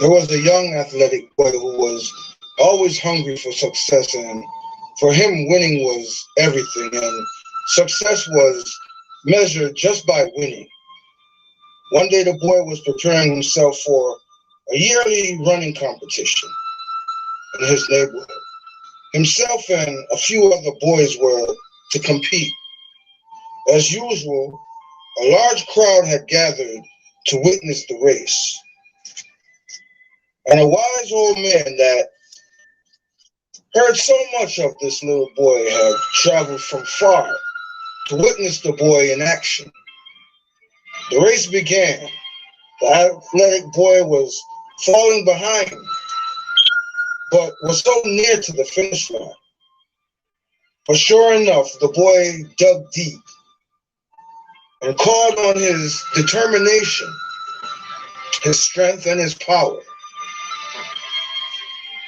D: there was a young athletic boy who was always hungry for success, and for him winning was everything, and success was measured just by winning.
A: One day the boy was preparing himself for a yearly running competition in his neighborhood. Himself and a few other boys were to compete. As usual, a large crowd had gathered to witness the race. And a wise old man that heard so much of this little boy had traveled from far to witness the boy in action. The race began. The athletic boy was falling behind, but was so near to the finish line. But sure enough, the boy dug deep and called on his determination, his strength, and his power.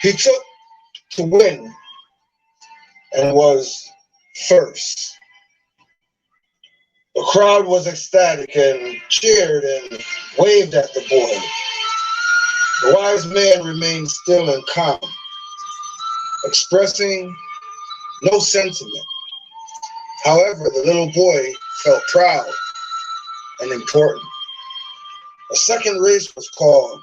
A: He took to win and was first. The crowd was ecstatic and cheered and waved at the boy. The wise man remained still and calm, expressing no sentiment. However, the little boy felt proud and important. A second race was called,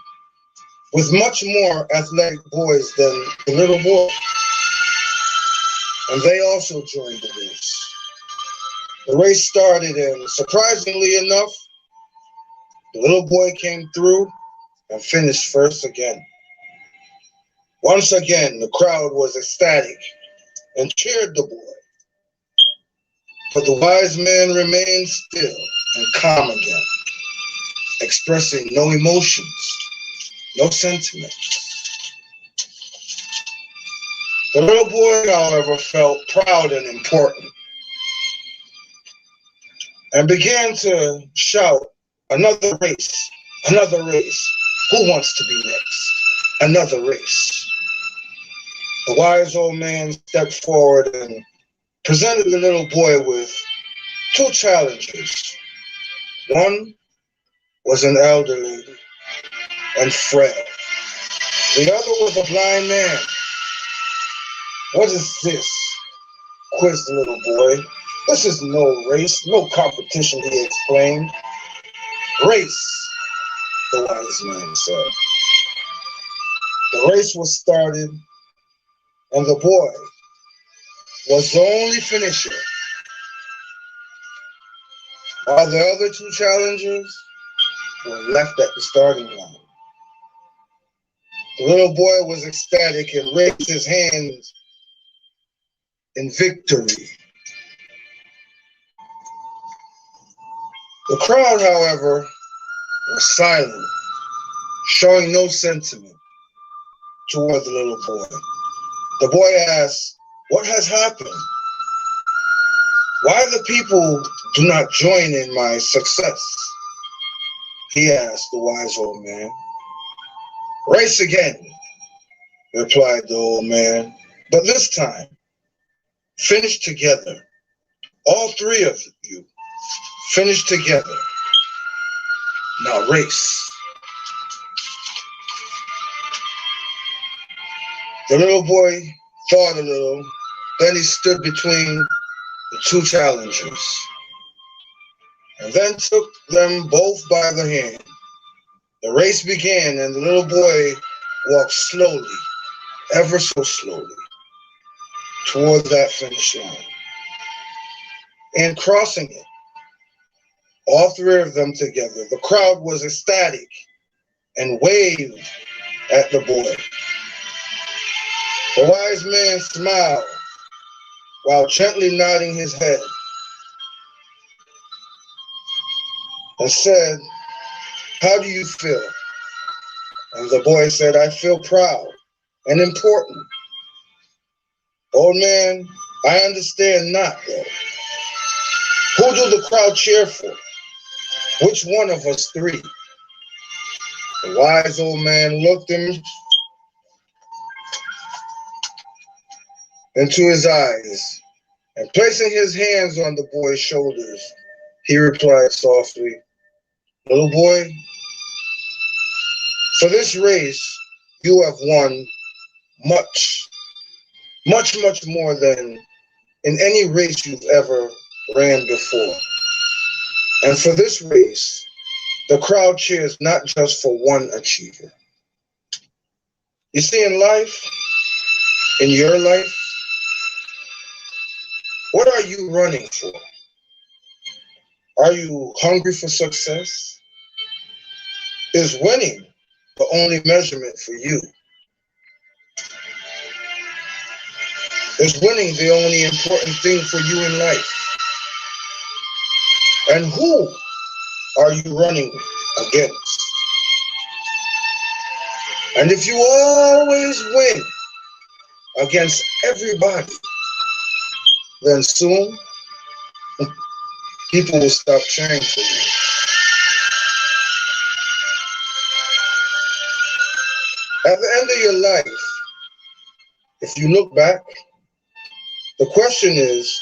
A: with much more athletic boys than the little boy, and they also joined the race. The race started, and surprisingly enough, the little boy came through and finished first again. Once again, the crowd was ecstatic and cheered the boy. But the wise man remained still and calm again, expressing no emotions, no sentiment. The little boy, however, felt proud and important and began to shout, "Another race, another race. Who wants to be next? Another race." The wise old man stepped forward and presented the little boy with two challenges. One was an elderly and frail. The other was a blind man. "What is this?" quizzed the little boy. "This is no race, no competition," he exclaimed. "Race," the wise man said. The race was started, and the boy was the only finisher, while the other two challengers were left at the starting line. The little boy was ecstatic and raised his hands in victory. The crowd, however, was silent, showing no sentiment toward the little boy. The boy asked, "What has happened? Why the people do not join in my success?" he asked the wise old man. "Race again," replied the old man, "but this time, finish together. All three of you, finish together. Now race." The little boy thought a little, then he stood between the two challengers, and then took them both by the hand. The race began, and the little boy walked slowly, ever so slowly, toward that finish line. And crossing it, all three of them together, the crowd was ecstatic and waved at the boy. The wise man smiled while gently nodding his head and said, "How do you feel?" And the boy said, "I feel proud and important." "Old man, I understand not, though. Who do the crowd cheer for? Which one of us three?" The wise old man looked him into his eyes, and placing his hands on the boy's shoulders, he replied softly, "Little boy, for this race, you have won much, much, much more than in any race you've ever ran before. And for this race,
D: The crowd cheers not just for one achiever. You see, in life, in your life, what are you running for? Are you hungry for success? Is winning the only measurement for you? Is winning the only important thing for you in life? And who are you running against? And if you always win against everybody, then soon people will stop cheering for you. At the end of your life, if you look back, the question is,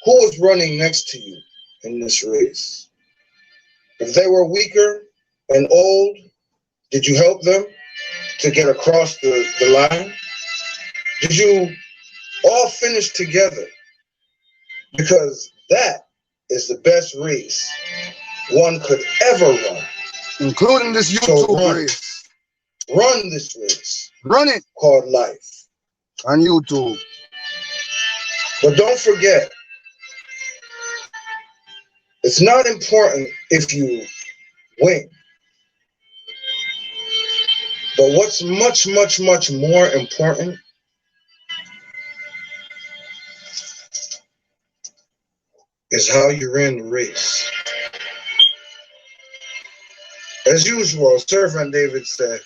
D: who is running next to you in this race? If they were weaker and old, did you help them to get across the line? Did you all finish together? Because that is the best race one could ever run.
A: Including this YouTube race.
D: Run this race.
A: Run it.
D: Called life.
A: On YouTube.
D: But don't forget, it's not important if you win. But what's much, much, much more important is how you ran the race. As usual, Servant David said,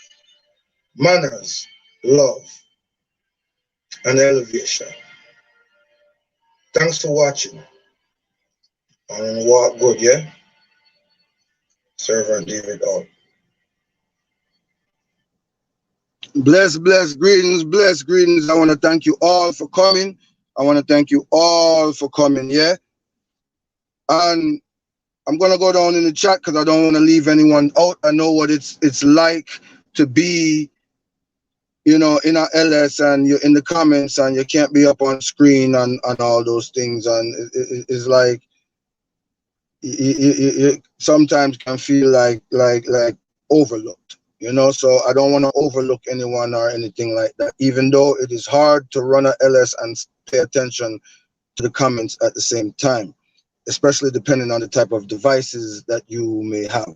D: manners, love, and elevation. Thanks for watching. And walk good, yeah? Servant David out.
A: Bless, bless greetings. I want to thank you all for coming. Yeah? And I'm going to go down in the chat because I don't want to leave anyone out. I know what it's like to be, you know, in a LS and you're in the comments and you can't be up on screen and all those things. And it's like, you sometimes can feel like overlooked, you know. So I don't want to overlook anyone or anything like that, even though it is hard to run a LS and pay attention to the comments at the same time, especially depending on the type of devices that you may have.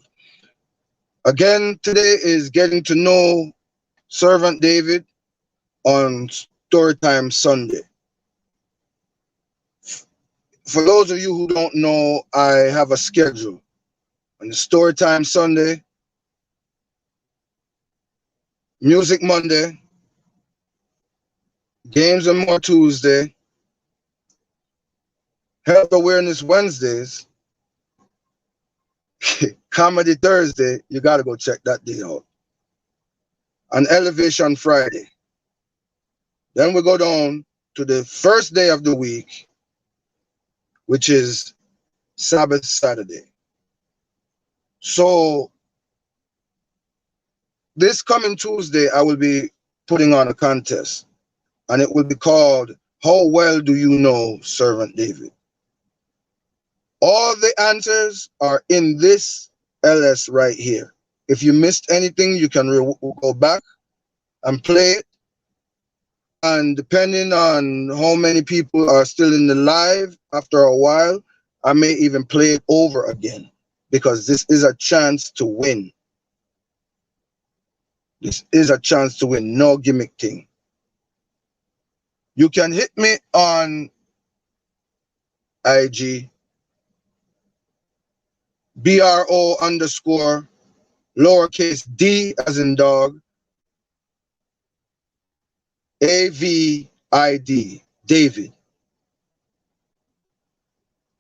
A: Again, today is getting to know Servant David on Storytime Sunday. For those of you who don't know, I have a schedule. On the Storytime Sunday, Music Monday, Games and More Tuesday, Health Awareness Wednesdays, Comedy Thursday, you got to go check that day out, and Elevation Friday. Then we go down to the first day of the week, which is Sabbath Saturday. So this coming Tuesday, I will be putting on a contest, and it will be called, How Well Do You Know Servant David? All the answers are in this LS right here. If you missed anything, you can go back and play it. And depending on how many people are still in the live after a while, I may even play it over again, because this is a chance to win. This is a chance to win, no gimmick thing. You can hit me on IG, BRO_ lowercase d as in dog, AVID, David.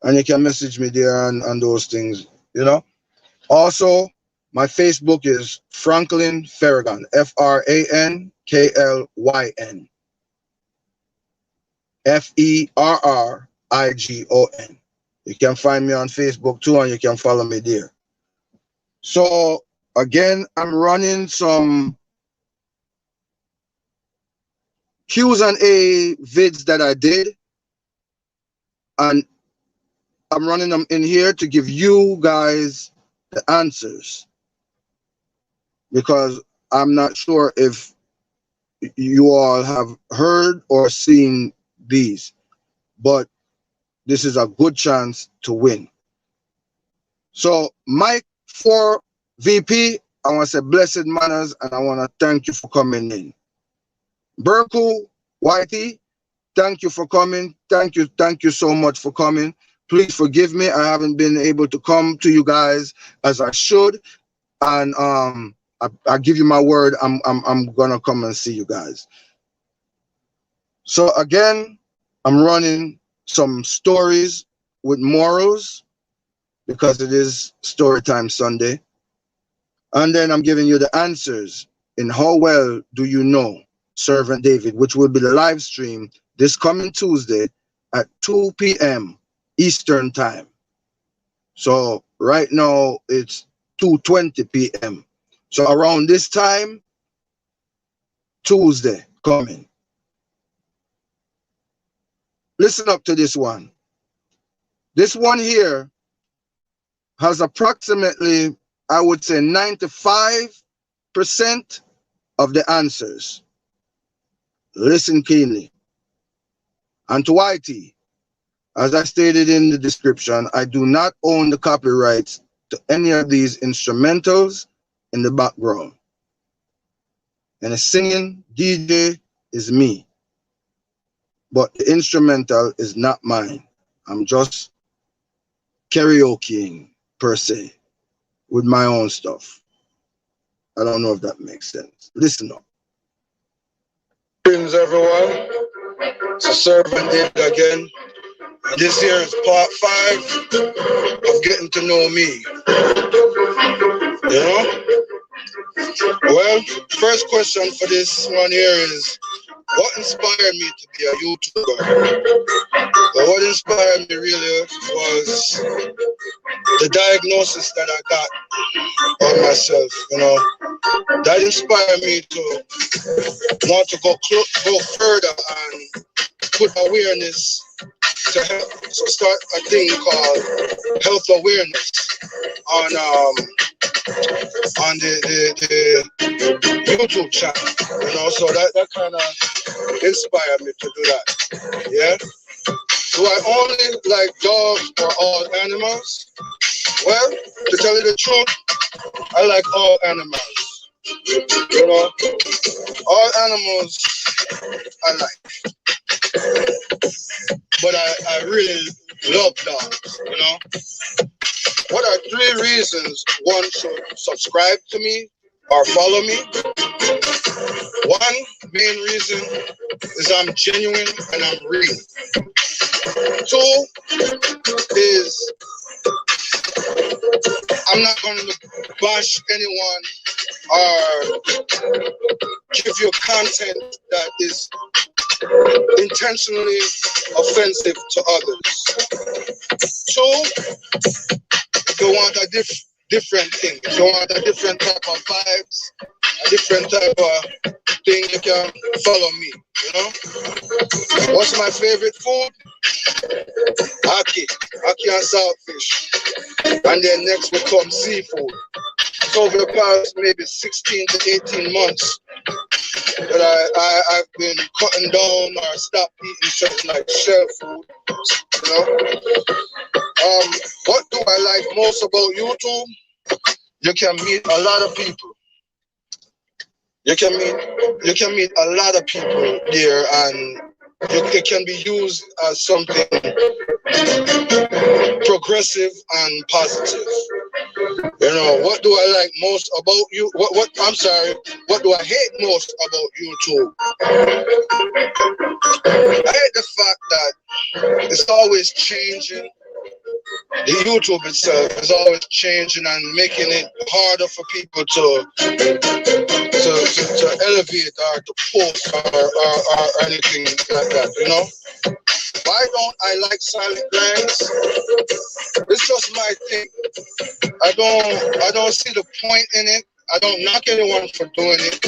A: And you can message me there on those things, you know. Also, my Facebook is Franklin Ferrigon, FRANKLYN, FERRIGON. You can find me on Facebook too, and you can follow me there. So again, I'm running some Q&A vids that I did, and I'm running them in here to give you guys the answers, because I'm not sure if you all have heard or seen these, but this is a good chance to win. So Mike for VP, I want to say blessed manners, and I want to thank you for coming in. Burku, Whitey, thank you for coming. Thank you so much for coming. Please forgive me, I haven't been able to come to you guys as I should, and I give you my word, I'm gonna come and see you guys. So again, I'm running some stories with morals because it is Storytime Sunday. And then I'm giving you the answers in How Well Do You Know Servant David, which will be the live stream this coming Tuesday at 2 p.m. Eastern Time. So right now it's 2:20 p.m. So around this time, Tuesday coming. Listen up to this one. This one here has approximately, I would say, 95% of the answers. Listen keenly. And to IT, as I stated in the description, I do not own the copyrights to any of these instrumentals in the background. And the singing DJ is me, but the instrumental is not mine. I'm just karaokeing per se with my own stuff. I don't know if that makes sense. Listen up. Greetings, everyone. It's a Servant David again. And this here is part 5 of getting to know me. You know? Well, first question for this one here is, what inspired me to be a YouTuber? Well, what inspired me really was the diagnosis that I got on myself, you know. That inspired me to want to go further and put awareness to health. So start a thing called health awareness on the YouTube channel, you know. So that kind of inspired me to do that. Yeah. Do I only like dogs or all animals? Well, to tell you the truth, I like all animals. You know, all animals I like. But I really love dogs, you know. What are 3 reasons one should subscribe to me or follow me? One main reason is I'm genuine and I'm real. 2 is I'm not going to bash anyone or give you content that is intentionally offensive to others. 2, if you want a different thing, if you want a different type of vibes, a different type of thing, you can follow me, you know. What's my favorite food? Ackee and saltfish. And then next will come seafood. So over the past maybe 16 to 18 months that I've been cutting down or stopped eating something like shell food, you know. What do I like most about YouTube? You can meet a lot of people. You can meet a lot of people there, and it can be used as something progressive and positive. You know, what do I like most about you? What do I hate most about YouTube? I hate the fact that it's always changing. The YouTube itself is always changing and making it harder for people to elevate or to post or anything like that, you know? Why don't I like silent grinds? It's just my thing. I don't see the point in it. I don't knock anyone for doing it.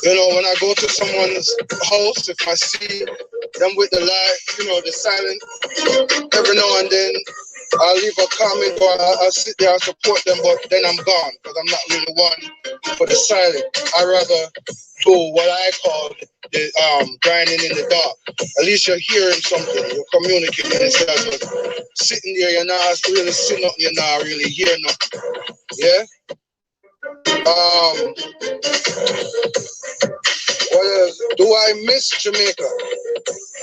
A: You know, when I go to someone's house, if I see them with the light, you know, the silent, every now and then
B: I'll leave a comment or I'll sit there and support them, but then I'm gone because I'm not really one for the silent. I rather do what I call the grinding in the dark. At least you're hearing something, you're communicating instead of sitting there, you're not really sitting up, you're not really hearing nothing. Yeah? What else? Do I miss Jamaica?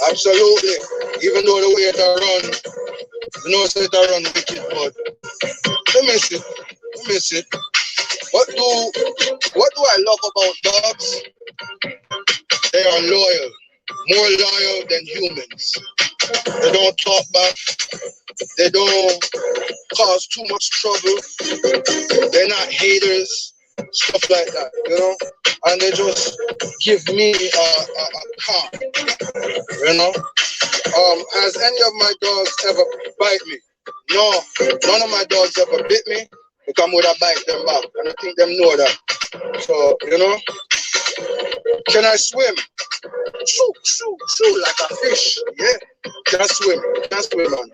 B: Absolutely. Even though the way it run, you know it's it run wicked, but I miss it. I miss it. What do I love about dogs? They are loyal. More loyal than humans. They don't talk back. They don't cause too much trouble. They're not haters. Stuff like that, you know? And they just give me a calm, you know? Has any of my dogs ever bite me? No, none of my dogs ever bit me because I would have bite them back. And I think them know that. So, you know? Can I swim? Shoo, like a fish. Yeah, can I swim? Can I swim, man?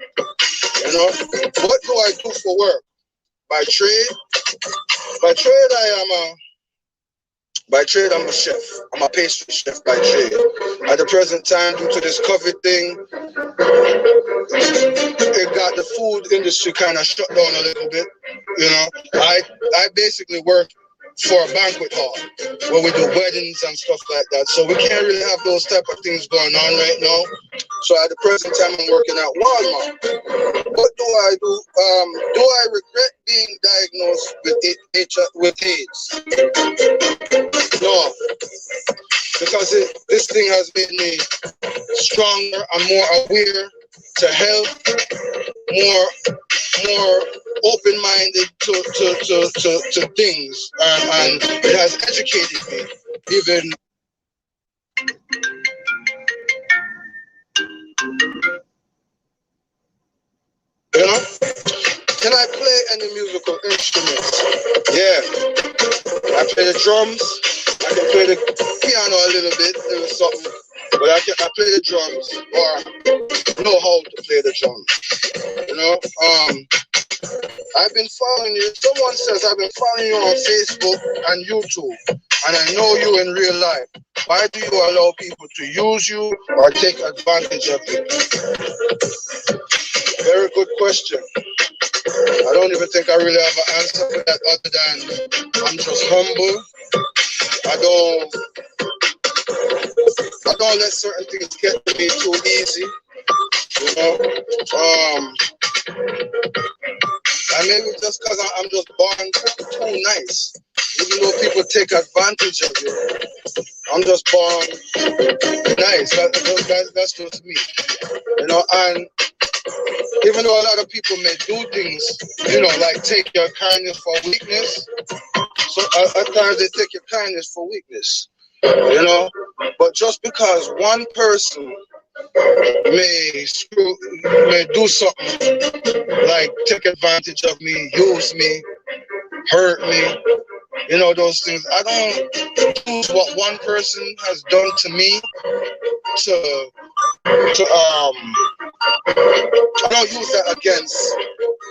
B: You know? What do I do for work? By trade? By trade, I'm a chef. I'm a pastry chef by trade. At the present time, due to this COVID thing, it got the food industry kind of shut down a little bit. You know, I basically work for a banquet hall where we do weddings and stuff like that. So we can't really have those type of things going on right now. So at the present time, I'm working at Walmart. What do I do? Do I regret being diagnosed with AIDS? No, because this thing has made me stronger and more aware to health, more open-minded to things, and it has educated me. Even you know, can I play any musical instruments? Yeah, I play the drums. I can play the piano a little bit, something, but I play the drums, or know how to play the drums. You know, I've been following you. Someone says I've been following you on Facebook and YouTube, and I know you in real life. Why do you allow people to use you or take advantage of you? Very good question. I don't even think I really have an answer for that other than I'm just humble. I don't let certain things get to me too easy. You know? And maybe just because I'm just born too nice. Even though people take advantage of you, I'm just born nice. That's just me. You know, and even though a lot of people may do things, you know, like take your kindness for weakness, so at times they take your kindness for weakness, you know. But just because one person may do something like take advantage of me, use me, hurt me, you know, those things, I don't use what one person has done to me I don't use that against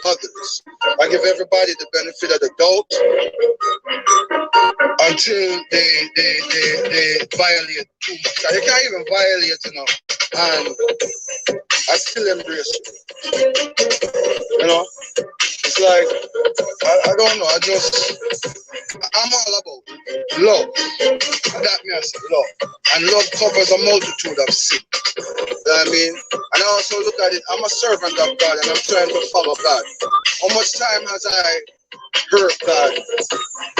B: others. I give everybody the benefit of the doubt until they violate too much. They can't even violate enough, and I still embrace it. You know, it's like I don't know. I'm all about love. That means love, and love covers a multitude of sin. You know what I mean? And I also look at it, I'm a servant of God and I'm trying to follow God. How much time has I hurt God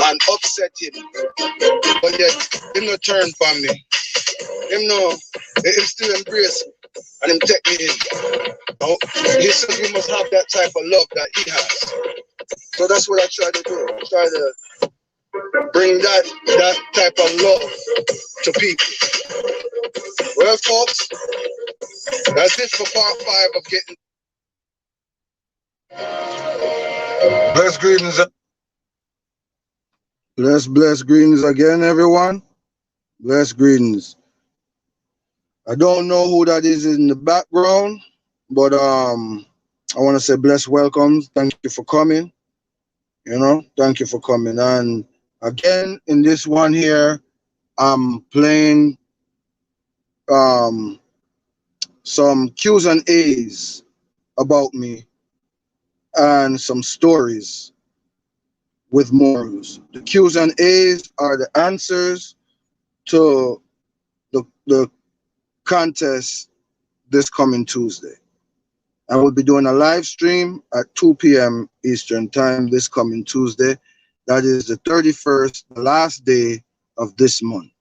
B: and upset him? But yet, him no turn from me. Him still embrace me and him take me in. No? He says we must have that type of love that he has. So that's what I try to do. I try to bring that type of love to people. Well, folks, that's it for part 5 of Getting.
A: Blessed greetings. Blessed greetings again, everyone. Blessed greetings. I don't know who that is in the background, but I want to say bless welcomes. Thank you for coming. Thank you for coming. And again, in this one here, I'm playing some Q's and A's about me and some stories with morals. The Q's and A's are the answers to the contest this coming Tuesday. I will be doing a live stream at 2 p.m. Eastern Time this coming Tuesday. That is the 31st, the last day of this month.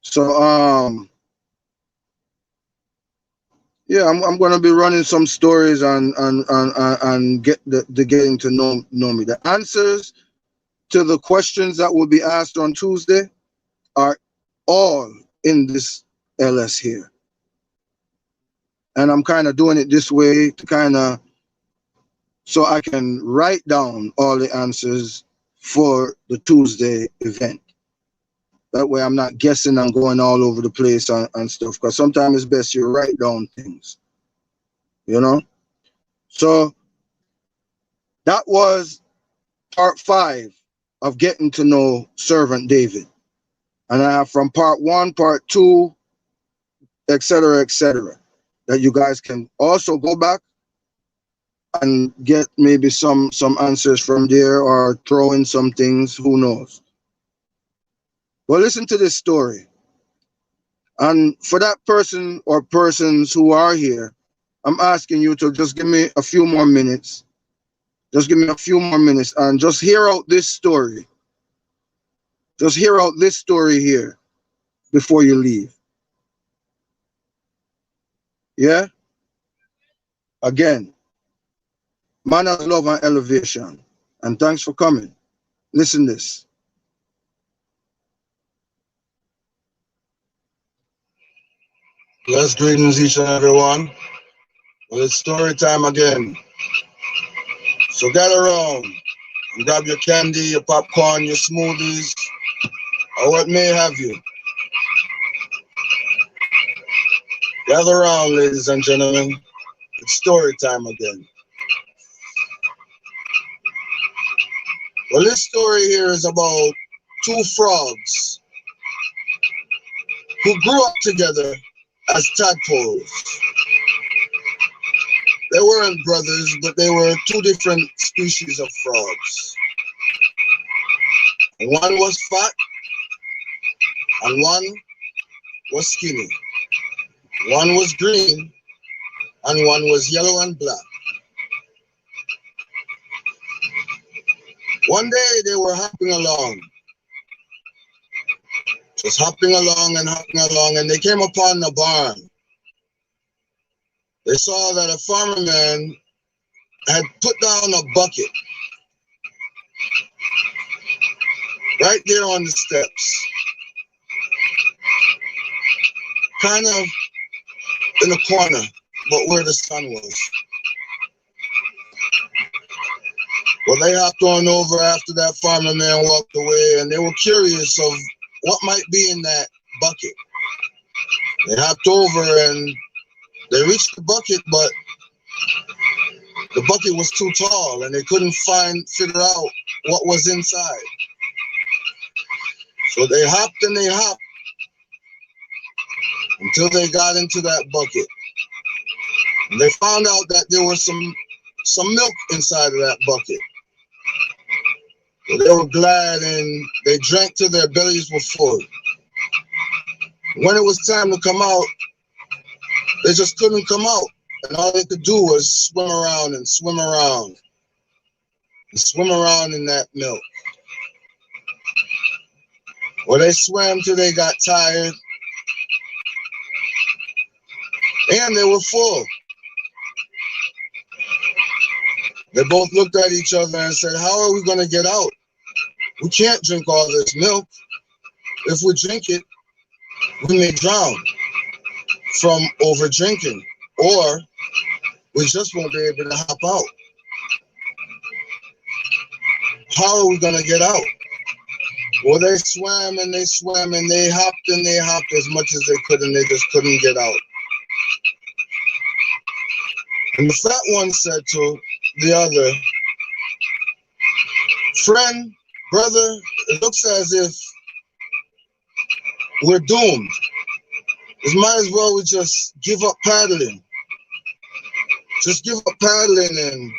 A: So yeah, I'm gonna be running some stories and get the getting to know me. The answers to the questions that will be asked on Tuesday are all in this LS here. And I'm kind of doing it this way to so I can write down all the answers for the Tuesday event. That way I'm not guessing and going all over the place and stuff, because sometimes it's best you write down things, So that was part 5 of getting to know Servant David. And I have from part 1, part 2, etc., that you guys can also go back and get maybe some answers from there, or throw in some things, who knows. Well, listen to this story. And for that person or persons who are here, I'm asking you to just give me a few more minutes. Just give me a few more minutes and just hear out this story. Just hear out this story here before you leave. Yeah? Again, manners, love, and elevation. And thanks for coming. Listen this.
B: Blessed greetings, each and everyone. Well, it's story time again. So gather around and grab your candy, your popcorn, your smoothies, or what may have you. Gather around, ladies and gentlemen. It's story time again. Well, this story here is about 2 frogs who grew up together as tadpoles. They weren't brothers, but they were 2 different species of frogs. One was fat and one was skinny. One was green and one was yellow and black. One day they were hopping along, just hopping along, and they came upon a barn. They saw that a farmer man had put down a bucket right there on the steps, kind of in the corner, but where the sun was. Well, they hopped on over after that farmer man walked away, and they were curious of what might be in that bucket. They hopped over and they reached the bucket, but the bucket was too tall and they couldn't figure out what was inside. So they hopped and they hopped until they got into that bucket. And they found out that there was some milk inside of that bucket. So they were glad and they drank till their bellies were full. When it was time to come out, they just couldn't come out. And all they could do was swim around and swim around and swim around in that milk. Well, they swam till they got tired and they were full. They both looked at each other and said, how are we going to get out? We can't drink all this milk. If we drink it, we may drown from over drinking, or we just won't be able to hop out. How are we going to get out? Well, they swam and they swam and they hopped as much as they could, and they just couldn't get out. And the fat one said to the other, friend, brother, it looks as if we're doomed. It might as well we just give up paddling. Just give up paddling and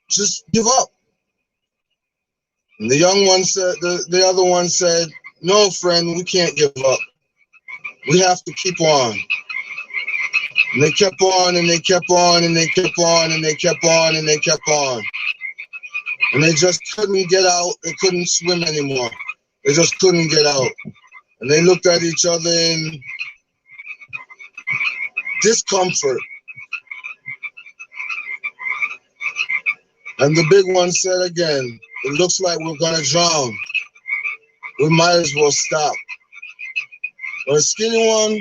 B: just give up. And the young one said, the other one said, no, friend, we can't give up. We have to keep on. And they kept on and they kept on and they kept on and they kept on and they kept on. And they just couldn't get out. They couldn't swim anymore. They just couldn't get out. And they looked at each other in discomfort. And the big one said again, it looks like we're gonna drown. We might as well stop. But the skinny one,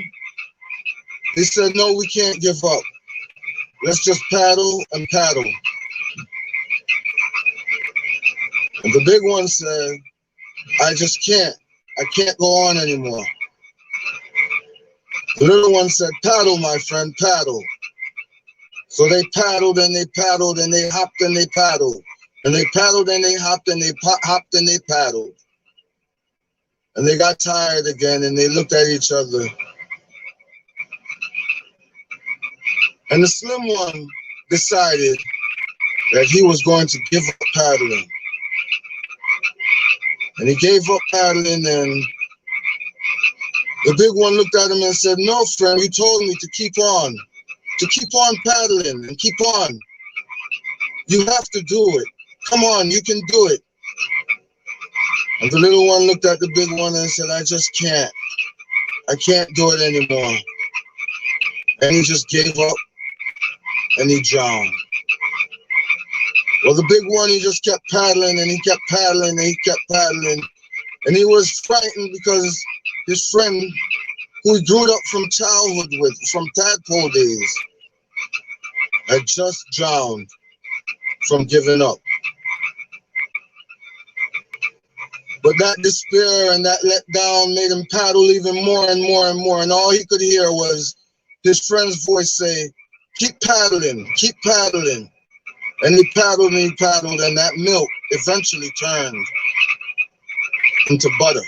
B: he said, no, we can't give up. Let's just paddle and paddle. And the big one said, I just can't. I can't go on anymore. The little one said, paddle, my friend, paddle. So they paddled and they paddled and they hopped and they paddled. And they paddled and they hopped and they hopped and they paddled. And they got tired again and they looked at each other. And the slim one decided that he was going to give up paddling. And he gave up paddling, and the big one looked at him and said, no, friend, you told me to keep on paddling and keep on. You have to do it. Come on, you can do it. And the little one looked at the big one and said, I just can't. I can't do it anymore. And he just gave up and he drowned. Well, the big one, he just kept paddling and he kept paddling and he kept paddling. And he was frightened because his friend, who he grew up from childhood with, from tadpole days, had just drowned from giving up. But that despair and that letdown made him paddle even more and more and more. And all he could hear was his friend's voice say, keep paddling, keep paddling. And he paddled and that milk eventually turned into butter.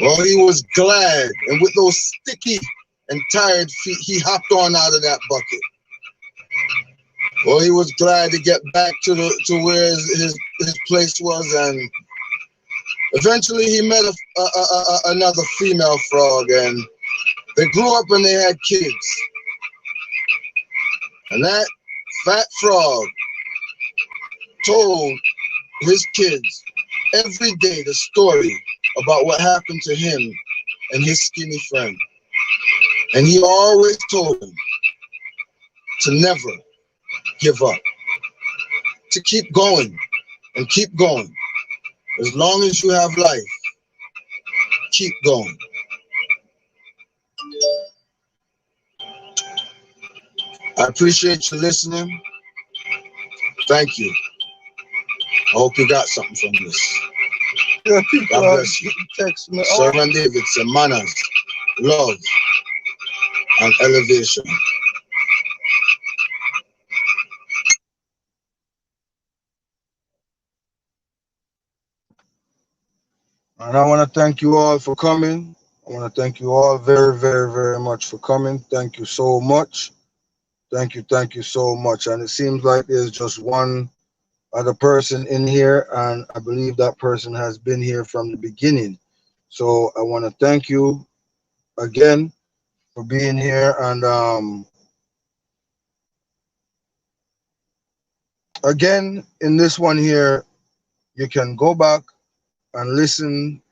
B: Well, he was glad, and with those sticky and tired feet, he hopped on out of that bucket. Well, he was glad to get back to where his place was, and eventually he met another female frog, and they grew up and they had kids. And that fat frog told his kids every day the story about what happened to him and his skinny friend. And he always told them to never give up, to keep going and keep going. As long as you have life, keep going. I appreciate you listening. Thank you. I hope you got something from this.
A: Yeah, people
B: God bless you.
A: text me.
B: Servant Davidson, manners, love, and elevation.
A: And I want to thank you all for coming. I want to thank you all very, very, very much for coming. Thank you so much. Thank you so much. And it seems like there's just one other person in here, and I believe that person has been here from the beginning. So I want to thank you again for being here. And again, in this one here, you can go back and listen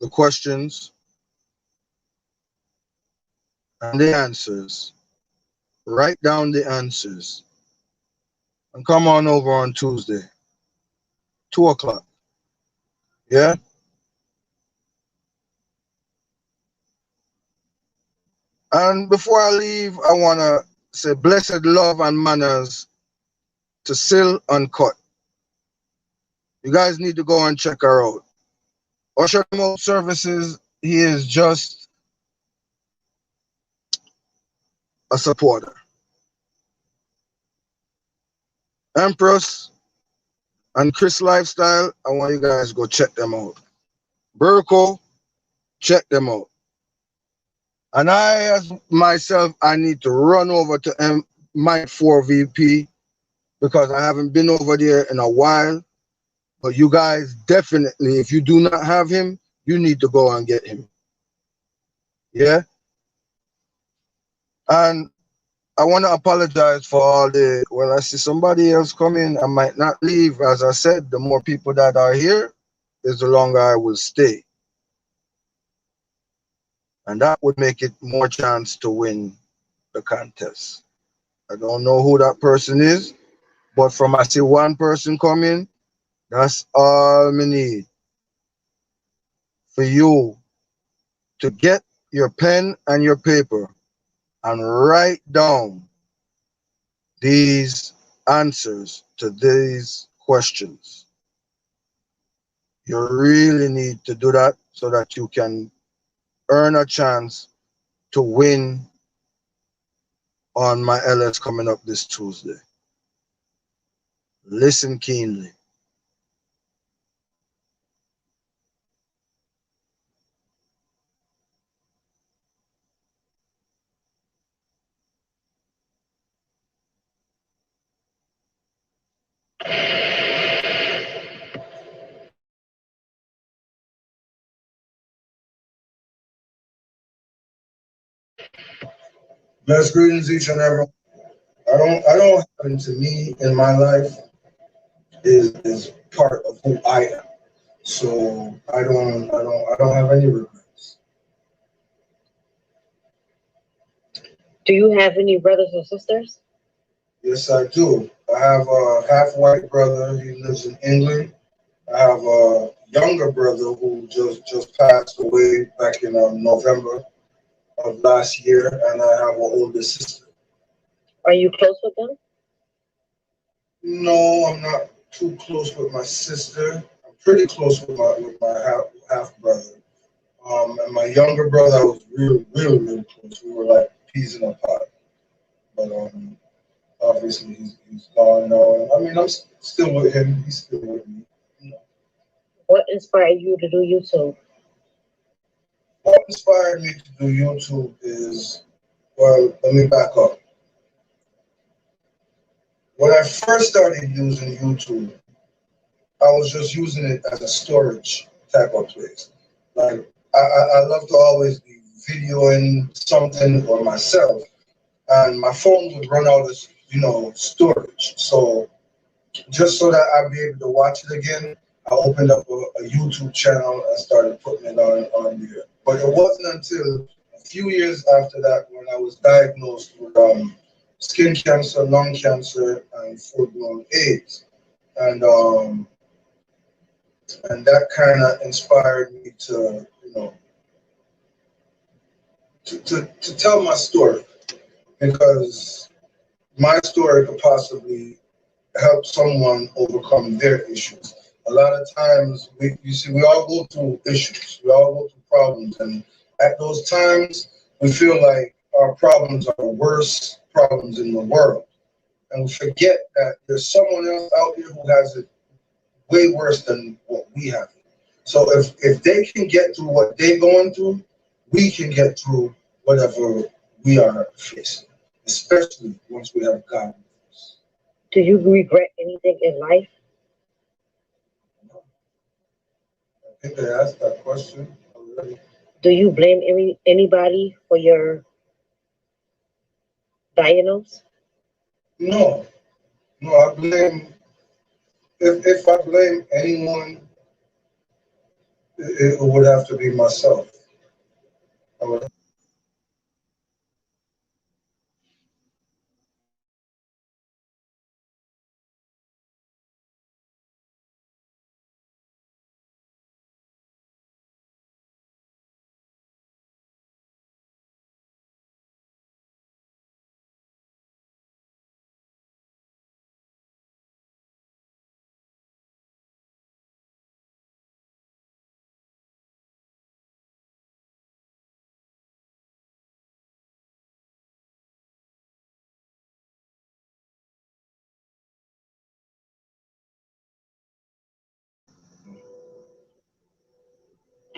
A: the questions and the answers. Write down the answers and come on over on Tuesday, 2 o'clock. Yeah? And before I leave, I want to say blessed love and manners to Sil Uncut. You guys need to go and check her out. Usher Remote Services, he is just a supporter. Empress and Chris Lifestyle, I want you guys to go check them out. Burko, check them out. And I, as myself, I need to run over to Mike 4 VP because I haven't been over there in a while. But you guys definitely, if you do not have him, you need to go and get him. Yeah? And I want to apologize for all the, well, I see somebody else coming. I might not leave. As I said, the more people that are here, is the longer I will stay. And that would make it more chance to win the contest. I don't know who that person is, but from I see one person coming, that's all we need for you to get your pen and your paper and write down these answers to these questions. You really need to do that so that you can earn a chance to win on my LS coming up this Tuesday. Listen keenly.
D: Blessed greetings each and every. I don't happen to me in my life is part of who I am. So I don't have any regrets.
C: Do you have any brothers or sisters?
D: Yes, I do. I have a half white brother. He lives in England. I have a younger brother who just passed away back in November of last year, and I have an older sister.
C: Are you close with them?
D: No, I'm not too close with my sister. I'm pretty close with my half brother. And my younger brother, I was really close. We were like peas in a pod. But obviously he's gone now. I mean, I'm still with him. He's still with me. You know.
C: What inspired you to do YouTube?
D: What inspired me to do YouTube is, well, let me back up. When I first started using YouTube, I was just using it as a storage type of place. Like I love to always be videoing something or myself, and my phone would run out of storage. So just so that I'd be able to watch it again, I opened up a YouTube channel and started putting it on there. But it wasn't until a few years after that when I was diagnosed with skin cancer, lung cancer, and full-blown AIDS, and that kind of inspired me to to tell my story, because my story could possibly help someone overcome their issues. A lot of times, we all go through issues, we all go through problems, and at those times, we feel like our problems are the worst problems in the world, and we forget that there's someone else out there who has it way worse than what we have. So if they can get through what they're going through, we can get through whatever we are facing, especially once we have God with us.
C: Do you regret anything in life?
D: I think they asked that question already.
C: Do you blame anybody for your diagnosis?
D: No, no, I blame, if I blame anyone, it would have to be myself. I would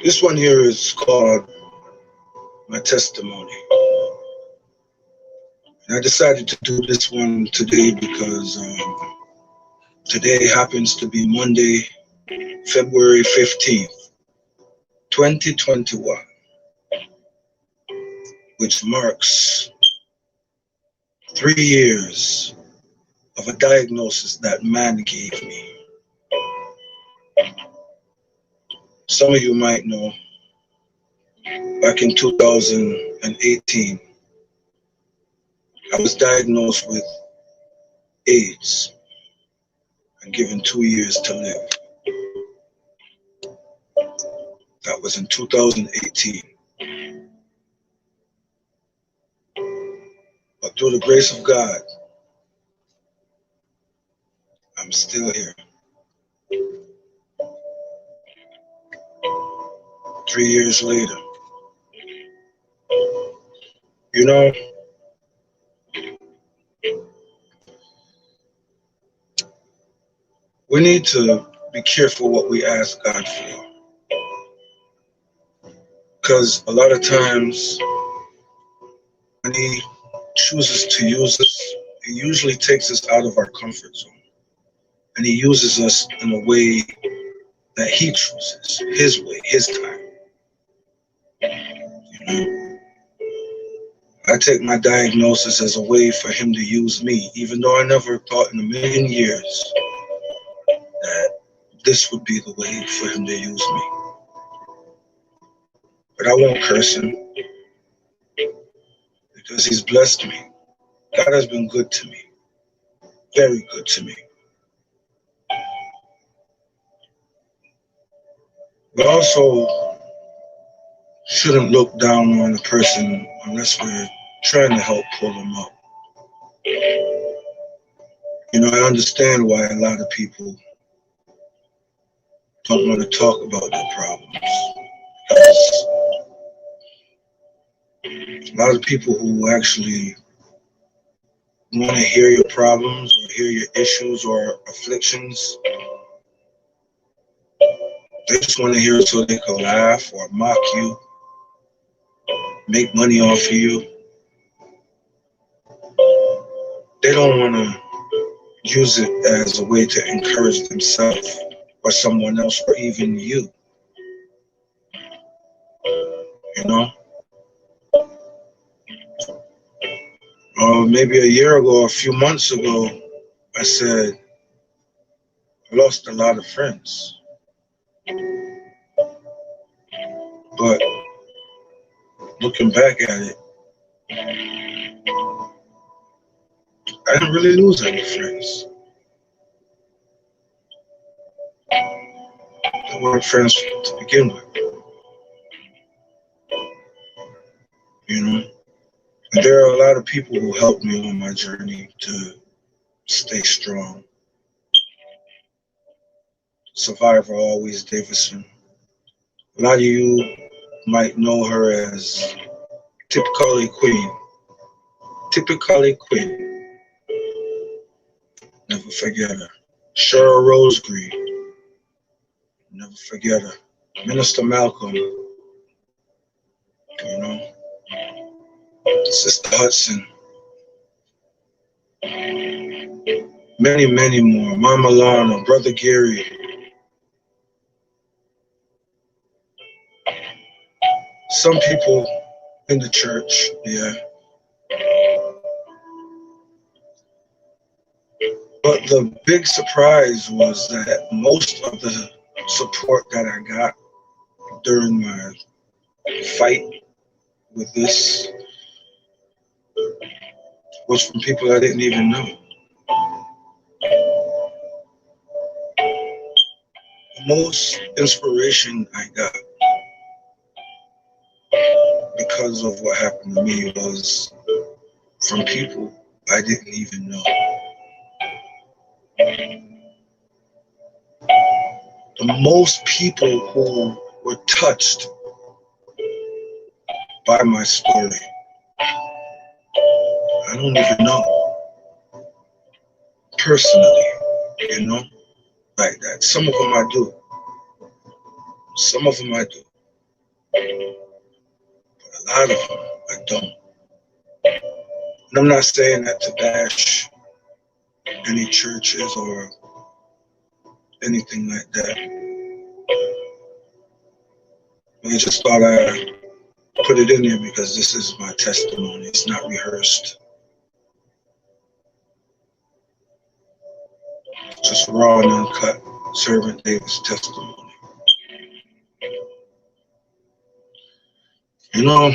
B: This one here is called My Testimony. And I decided to do this one today because today happens to be Monday, February 15th, 2021, which marks 3 years of a diagnosis that man gave me. Some of you might know, back in 2018, I was diagnosed with AIDS and given 2 years to live. That was in 2018. But through the grace of God, I'm still here. 3 years later. You know, we need to be careful what we ask God for. Because a lot of times when He chooses to use us, He usually takes us out of our comfort zone. And He uses us in a way that He chooses, His way, His time. You know, I take my diagnosis as a way for Him to use me, even though I never thought in a million years that this would be the way for Him to use me. But I won't curse Him because He's blessed me. God has been good to me, very good to me. We also shouldn't look down on a person unless we're trying to help pull them up. You know, I understand why a lot of people don't want to talk about their problems. Because a lot of people who actually want to hear your problems or hear your issues or afflictions, they just want to hear it so they can laugh or mock you, make money off of you. They don't want to use it as a way to encourage themselves or someone else or even you. You know? Maybe a year ago, a few months ago, I said, I lost a lot of friends. But looking back at it, I didn't really lose any friends. They weren't friends to begin with. You know? And there are a lot of people who helped me on my journey to stay strong. Survivor Always Davison. A lot of you might know her as Typically Queen. Typically Queen. Never forget her. Cheryl Rose Green. Never forget her. Minister Malcolm. You know. Sister Hudson. Many, many more. Mama Lana, Brother Gary. Some people in the church, yeah. But the big surprise was that most of the support that I got during my fight with this was from people I didn't even know. The most inspiration I got because of what happened to me was from people I didn't even know. The most people who were touched by my story, I don't even know personally, you know, like that. Some of them I do. Some of them I do.
D: But a lot of them, I don't. And I'm not saying that to bash any churches or anything like that. I just thought I'd put it in there because this is my testimony. It's not rehearsed. Just raw and uncut Servant David's testimony. You know,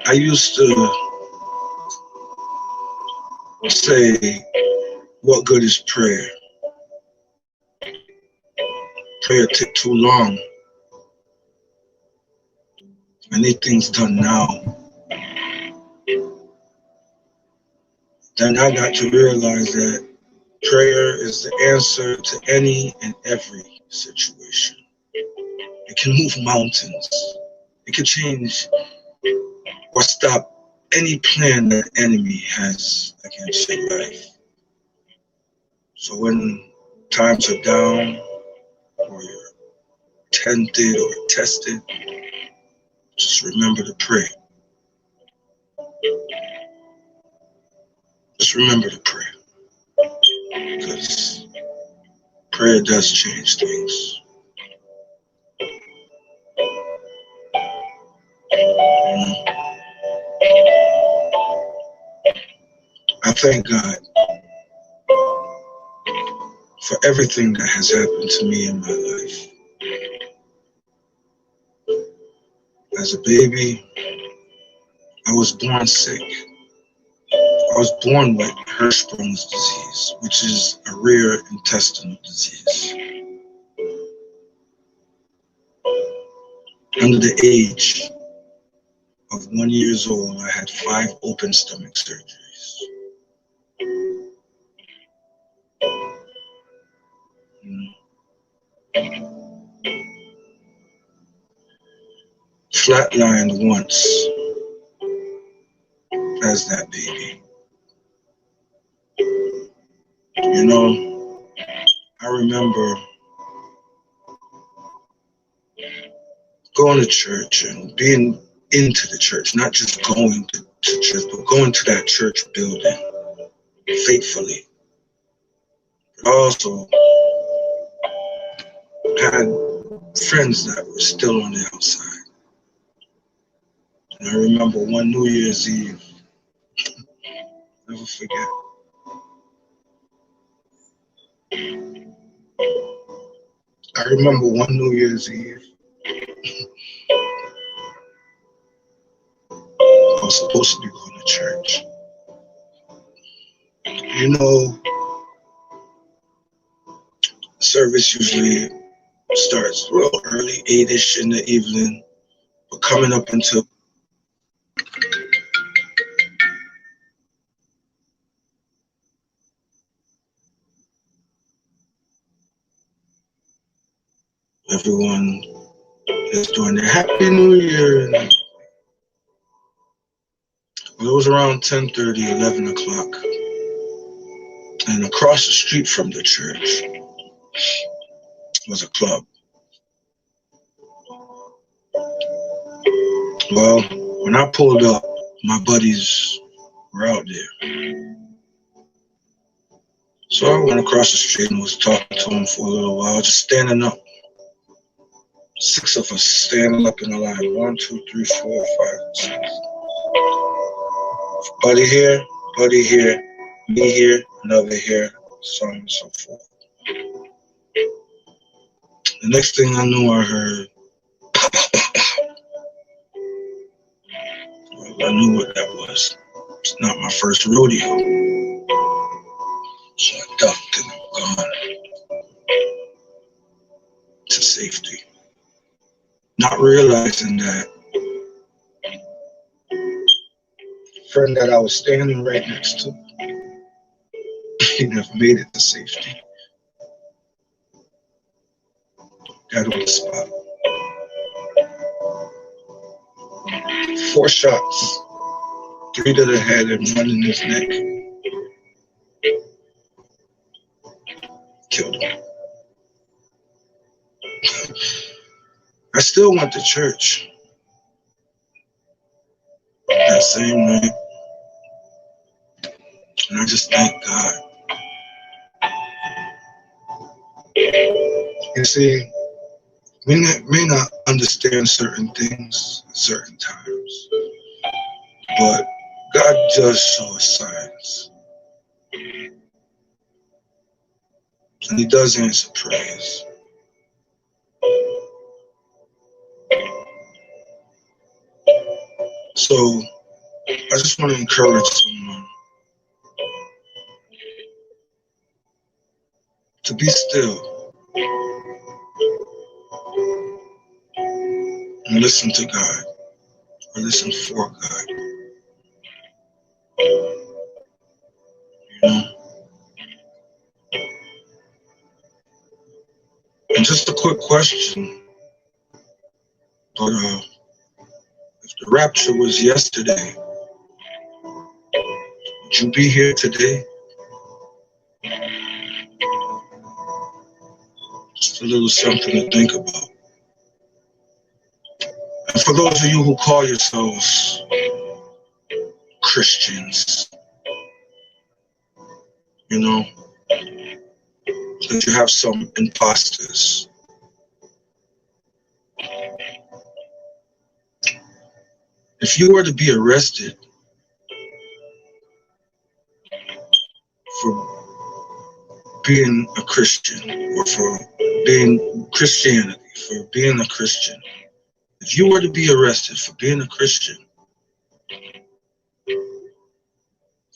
D: I used to say, what good is prayer? Prayer take too long. I need things done now. Then I got to realize that prayer is the answer to any and every situation. It can move mountains. It can change or stop any plan that the enemy has against your life. So when times are down, or you're tempted or tested, just remember to pray. Just remember to pray. Because prayer does change things. I thank God for everything that has happened to me in my life. As a baby, I was born sick. I was born with Hirschsprung's disease, which is a rare intestinal disease. Under the age of 1 year old, I had 5 open stomach surgeries. Flatlined once as that baby. You know, I remember going to church and being into the church, not just going to church, but going to that church building faithfully. But also had friends that were still on the outside. And I remember one New Year's Eve, never forget. I remember one New Year's Eve, I was supposed to be going to church. You know, service usually starts real early, 8-ish in the evening, but coming up until everyone is doing their Happy New Year. And it was around 10:30, 11 o'clock. And across the street from the church was a club. Well, when I pulled up, my buddies were out there. So I went across the street and was talking to them for a little while, just standing up. 6 of us standing up in a line. 1, 2, 3, 4, 5, 6. Buddy here, me here, another here, so on and so forth. The next thing I knew, I heard, well, I knew what that was. It's not my first rodeo. So I ducked and I'm gone to safety. Not realizing that the friend that I was standing right next to, he never made it to safety. Got on the spot. 4 shots, 3 to the head and 1 in his neck.
B: killed him. I still went to church that same night. And I just thank God. You see, we may not understand certain things at certain times, but God does show us signs. And he does answer prayers. So I just want to encourage someone to be still and listen to God, or listen for God. You know? And just a quick question, but if the rapture was yesterday, would you be here today? Just a little something to think about. And for those of you who call yourselves Christians, you know, that you have some imposters. If you were to be arrested for being a Christian, or for being Christianity, for being a Christian, if you were to be arrested for being a Christian,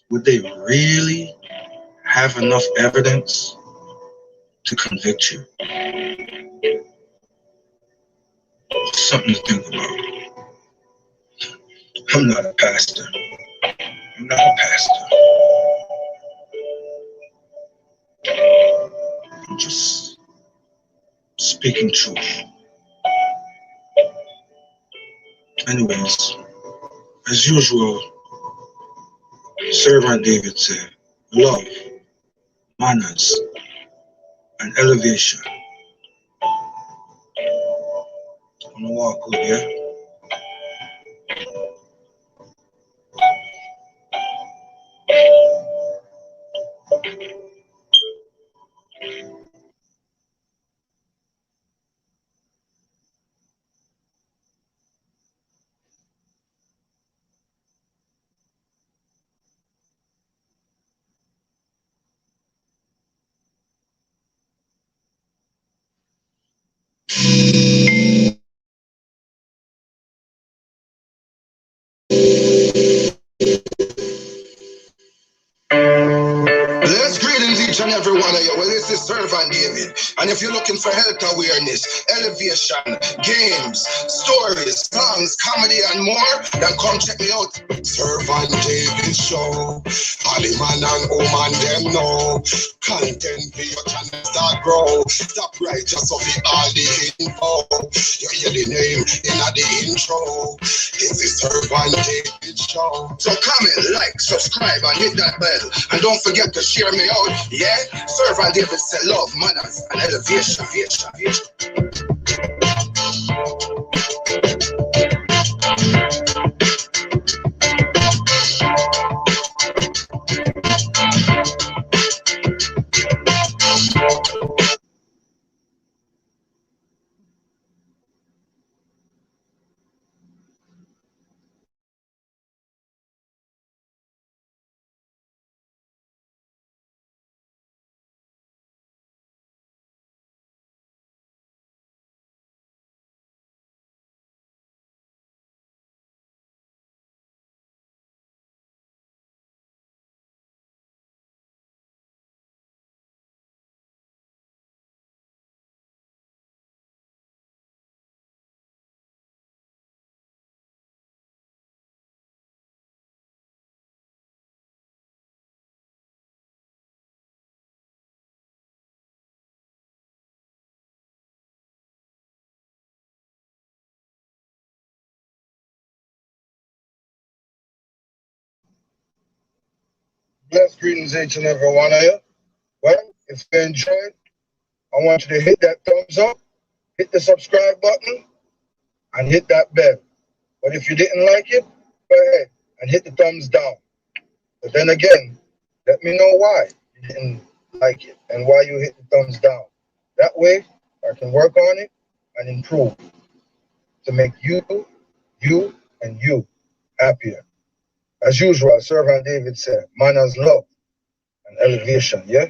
B: would they really have enough evidence to convict you? Something to think about. I'm not a pastor. I'm not a pastor. I'm just speaking truth. Anyways, as usual, Servant David said, love, manners, and elevation. On the walk good, yeah? Let's greetings each and every one of you. Well, this is Servant David. And if you're looking for health awareness, elevation, games, stories, songs, comedy, and more, then come check me out. Servant David Show. All the man and woman them know. Content for your channel start grow. Stop right just off it all the info. You hear the name in the intro. This is Servant David Show. So comment, like, subscribe, and hit that bell. And don't forget to share me out, yeah? Servant David said love, manners, and elevation. Blessed greetings each and every one of you. Well, if you enjoyed, I want you to hit that thumbs up, hit the subscribe button, and hit that bell. But if you didn't like it, go ahead and hit the thumbs down. But then again, let me know why you didn't like it and why you hit the thumbs down. That way, I can work on it and improve to make you, and you happier. As usual, Servant David said, manners, love, and elevation, yeah?